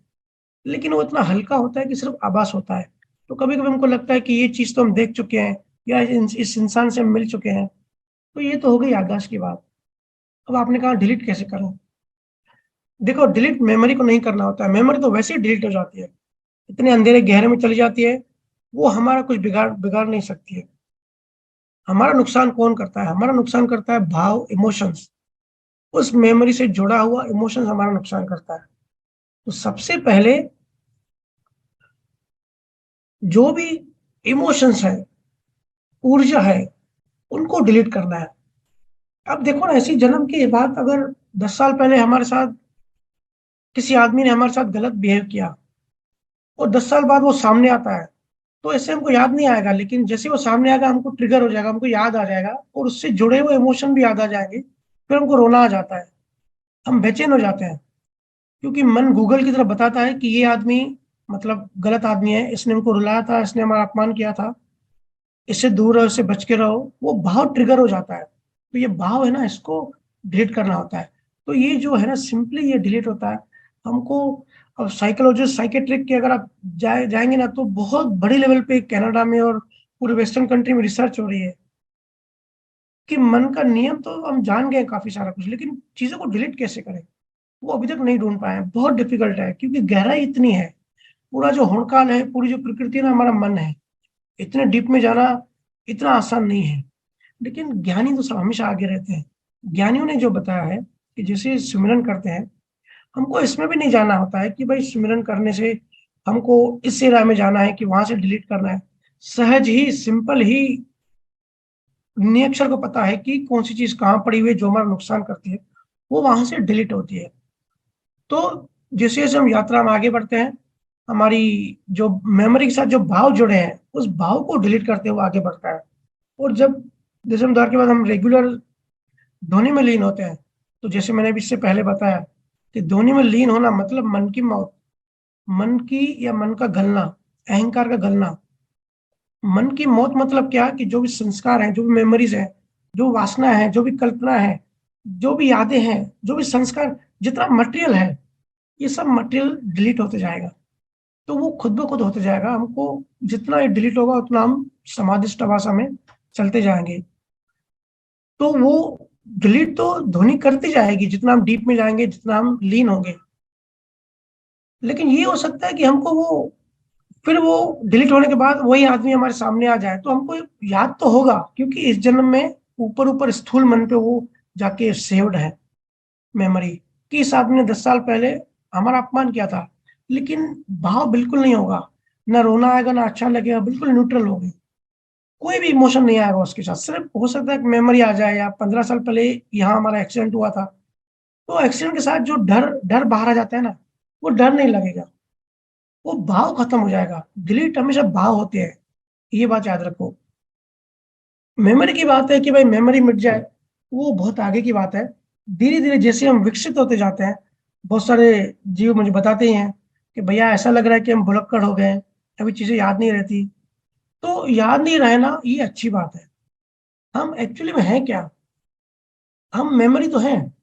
लेकिन वो इतना हल्का होता है कि सिर्फ आभास होता है। तो कभी कभी हमको लगता है कि ये चीज तो हम देख चुके हैं, या इस इंसान से हम मिल चुके हैं। तो ये तो हो गई याददाश्त की बात। अब आपने कहा डिलीट कैसे करूं? देखो, डिलीट मेमोरी को नहीं करना होता है, मेमोरी तो वैसे ही डिलीट हो जाती है, इतने अंधेरे गहरे में चली जाती है। वो हमारा कुछ बिगाड़ बिगाड़ नहीं सकती है। हमारा नुकसान कौन करता है? हमारा नुकसान करता है भाव, इमोशंस। उस मेमोरी से जुड़ा हुआ इमोशंस हमारा नुकसान करता है। तो सबसे पहले जो भी इमोशंस है, ऊर्जा है, उनको डिलीट करना है। अब देखो ना, ऐसी जन्म की बात, अगर 10 साल पहले हमारे साथ किसी आदमी ने हमारे साथ गलत बिहेव किया, और 10 साल बाद वो सामने आता है, तो ऐसे हमको याद नहीं आएगा, लेकिन जैसे वो सामने आएगा हमको ट्रिगर हो जाएगा, हमको याद आ जाएगा, और उससे जुड़े हुए इमोशन भी याद आ जाएंगे। फिर हमको रोना आ जाता है, हम बेचैन हो जाते हैं, क्योंकि मन गूगल की तरफ बताता है कि ये आदमी मतलब गलत आदमी है, इसने हमको रुलाया था, इसने हमारा अपमान किया था, इससे दूर रहो, इससे बच के रहो। वो भाव ट्रिगर हो जाता है। तो ये भाव है ना, इसको डिलीट करना होता है। तो ये जो है ना, सिंपली ये डिलीट होता है हमको। अब साइकोलॉजिस्ट, साइकेट्रिक के अगर आप जाएंगे ना, तो बहुत बड़ी लेवल पे कनाडा में और पूरे वेस्टर्न कंट्री में रिसर्च हो रही है कि मन का नियम तो हम जान गए काफी सारा कुछ, लेकिन चीजों को डिलीट कैसे करें, वो अभी तक नहीं ढूंढ पाए हैं। बहुत डिफिकल्ट है, क्योंकि गहराई इतनी है। पूरा जो होनकाल है, पूरी जो प्रकृति है ना, हमारा मन है, इतने डीप में जाना इतना आसान नहीं है। लेकिन ज्ञानी तो सब हमेशा आगे रहते हैं। ज्ञानियों ने जो बताया है कि जैसे सिमरन करते हैं, हमको इसमें भी नहीं जाना होता है कि भाई सिमरन करने से हमको इस राह में जाना है कि वहां से डिलीट करना है। सहज ही, सिंपल ही नियक्षर को पता है कि कौन सी चीज कहाँ पड़ी हुई है जो हमारा नुकसान करती है, वो वहां से डिलीट होती है। तो जैसे जैसे हम यात्रा में आगे बढ़ते हैं, हमारी जो मेमोरी के साथ जो भाव जुड़े हैं, उस भाव को डिलीट करते हुए आगे बढ़ता है। और जब जैसे हम द्वार के बाद हम रेगुलर ध्वनि में लीन होते हैं, तो जैसे मैंने अभी इससे पहले बताया कि ध्वनि में लीन होना मतलब मन की मौत, मन की या मन का गलना, अहंकार का गलना। मन की मौत मतलब क्या? कि जो भी संस्कार हैं, जो भी मेमोरीज हैं, जो वासना है, जो भी कल्पना है, जो भी यादें हैं, जो भी संस्कार, जितना मटेरियल है, ये सब मटेरियल डिलीट होते जाएगा। तो वो खुद ब खुद होते जाएगा। हमको जितना ये डिलीट होगा, उतना हम समाधिस्थ अवस्था में चलते जाएंगे। तो वो डिलीट तो ध्वनि करती जाएगी, जितना हम डीप में जाएंगे, जितना हम लीन होंगे। लेकिन ये हो सकता है कि हमको वो, फिर वो डिलीट होने के बाद वही आदमी हमारे सामने आ जाए, तो हमको याद तो होगा, क्योंकि इस जन्म में ऊपर ऊपर स्थूल मन पे वो जाके सेव्ड है मेमोरी, कि इस आदमी ने 10 साल पहले हमारा अपमान किया था। लेकिन भाव बिल्कुल नहीं होगा, ना रोना आएगा, ना अच्छा लगेगा, बिल्कुल न्यूट्रल होगी। कोई भी इमोशन नहीं आएगा उसके साथ। सिर्फ हो सकता है कि मेमोरी आ जाए, या 15 साल पहले यहाँ हमारा एक्सीडेंट हुआ था, तो एक्सीडेंट के साथ जो डर डर बाहर आ जाता है ना, वो डर नहीं लगेगा, वो भाव खत्म हो जाएगा। डिलीट हमेशा भाव होते हैं, ये बात याद रखो। मेमोरी की बात है कि भाई मेमोरी मिट जाए, वो बहुत आगे की बात है। धीरे धीरे जैसे हम विकसित होते जाते हैं, बहुत सारे जीव मुझे बताते ही हैं कि भैया ऐसा लग रहा है कि हम भुलक्कड़ हो गए हैं, अभी चीजें याद नहीं रहती। तो याद नहीं रहना ये अच्छी बात है। हम एक्चुअली में है क्या? हम मेमोरी तो हैं।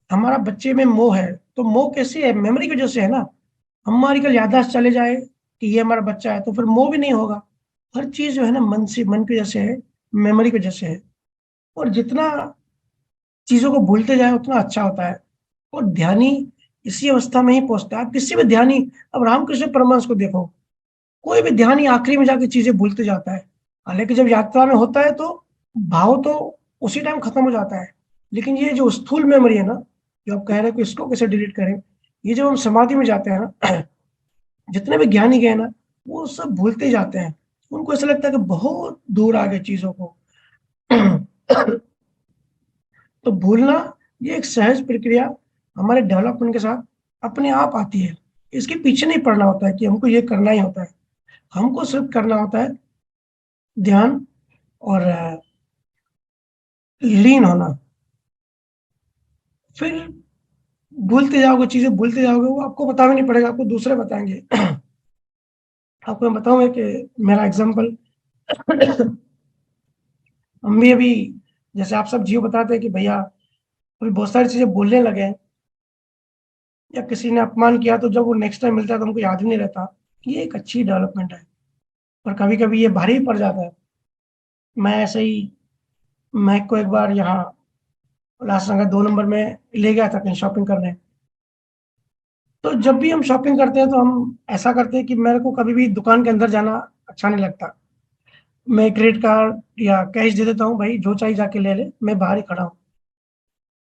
हमारा बच्चे में मोह है, तो मोह कैसे है? मेमोरी की वजह से है ना। हमारी कल याददाश्त चले जाए कि ये हमारा बच्चा है, तो फिर मोह भी नहीं होगा। हर चीज जो है ना मन के जैसे है, मेमोरी के जैसे है। और जितना चीजों को भूलते जाए उतना अच्छा होता है। और ध्यानी इसी अवस्था में ही पहुंचता है। आप किसी भी ध्यानी, अब रामकृष्ण परमहंस को देखो, कोई भी ध्यानी आखिरी में जाके चीजें भूलते जाता है। हालांकि जब यात्रा में होता है तो भाव तो उसी टाइम खत्म हो जाता है। लेकिन ये जो स्थूल मेमोरी है ना, जो आप कह रहे हो कि इसको कैसे डिलीट करें, ये जब हम समाधि में जाते हैं ना, जितने भी ज्ञानी गए ना, वो सब भूलते जाते हैं। उनको ऐसा लगता है कि बहुत दूर आ गए चीजों को। तो भूलना ये एक सहज प्रक्रिया हमारे डेवलपमेंट के साथ अपने आप आती है। इसके पीछे नहीं पड़ना होता है कि हमको ये करना ही होता है। हमको सिर्फ करना होता है ध्यान और लीन होना। फिर भूलते जाओगे, चीजें भूलते जाओगे, वो आपको पता भी नहीं पड़ेगा, आपको दूसरे बताएंगे। आपको मैं बताऊंगा कि मेरा एग्जाम्पल, हम भी अभी, जैसे आप सब जियो बताते हैं कि भैया अभी बहुत सारी चीजें बोलने लगे हैं, या किसी ने अपमान किया तो जब वो नेक्स्ट टाइम मिलता है तो हमको याद भी नहीं रहता। ये एक अच्छी डेवलपमेंट है। पर कभी कभी ये भारी पड़ जाता है। मैं ऐसे ही, मैं को एक बार यहाँ उल्लासनगर 2 नंबर में ले गया था कहीं शॉपिंग करने। तो जब भी हम शॉपिंग करते हैं तो हम ऐसा करते हैं कि मेरे को कभी भी दुकान के अंदर जाना अच्छा नहीं लगता। मैं क्रेडिट कार्ड या कैश दे देता हूँ, भाई जो चाहिए जाके ले ले, मैं बाहर ही खड़ा हूँ।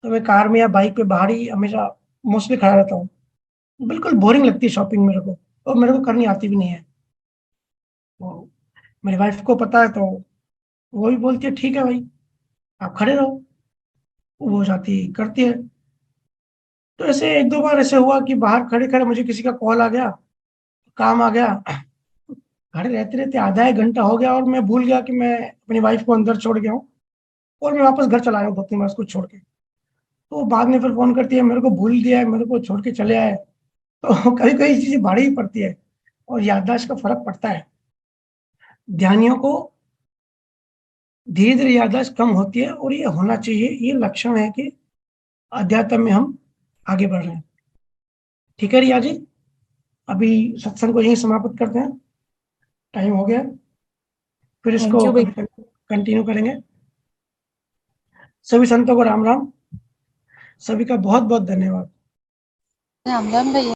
तो मैं कार में या बाइक पे बाहर ही हमेशा मोस्टली खड़ा रहता हूँ। बिल्कुल बोरिंग लगती है शॉपिंग मेरे को, और मेरे को करनी आती भी नहीं है। वो मेरी वाइफ को पता है तो वो भी बोलती है ठीक है भाई, आप खड़े रहो। वो जाती करती है। तो ऐसे 1-2 बार ऐसे हुआ कि बाहर खड़े खड़े मुझे किसी का कॉल आ गया, काम आ गया। खड़े रहते रहते आधा 1 घंटा हो गया और मैं भूल गया कि मैं अपनी वाइफ को अंदर छोड़ गया हूँ। और मैं वापस घर चला आया हूँ 2-3 बार उसको छोड़ के। तो वो बाद में फिर फोन करती है, मेरे को भूल दिया है, मेरे को छोड़ के चले आए। तो कभी कभी चीजें भारी ही पड़ती है और याददाश्त का फर्क पड़ता है। ध्यानियों को धीरे धीरे याददाश्त कम होती है, और ये होना चाहिए। ये लक्षण है कि अध्यात्म में हम आगे बढ़ रहे हैं। ठीक है रिया जी, अभी सत्संग को यहीं समाप्त करते हैं, टाइम हो गया। फिर थैंक इसको यू कभी कंटिन्यू करेंगे। सभी संतों को राम राम। सभी का बहुत बहुत धन्यवाद। राम राम भैया।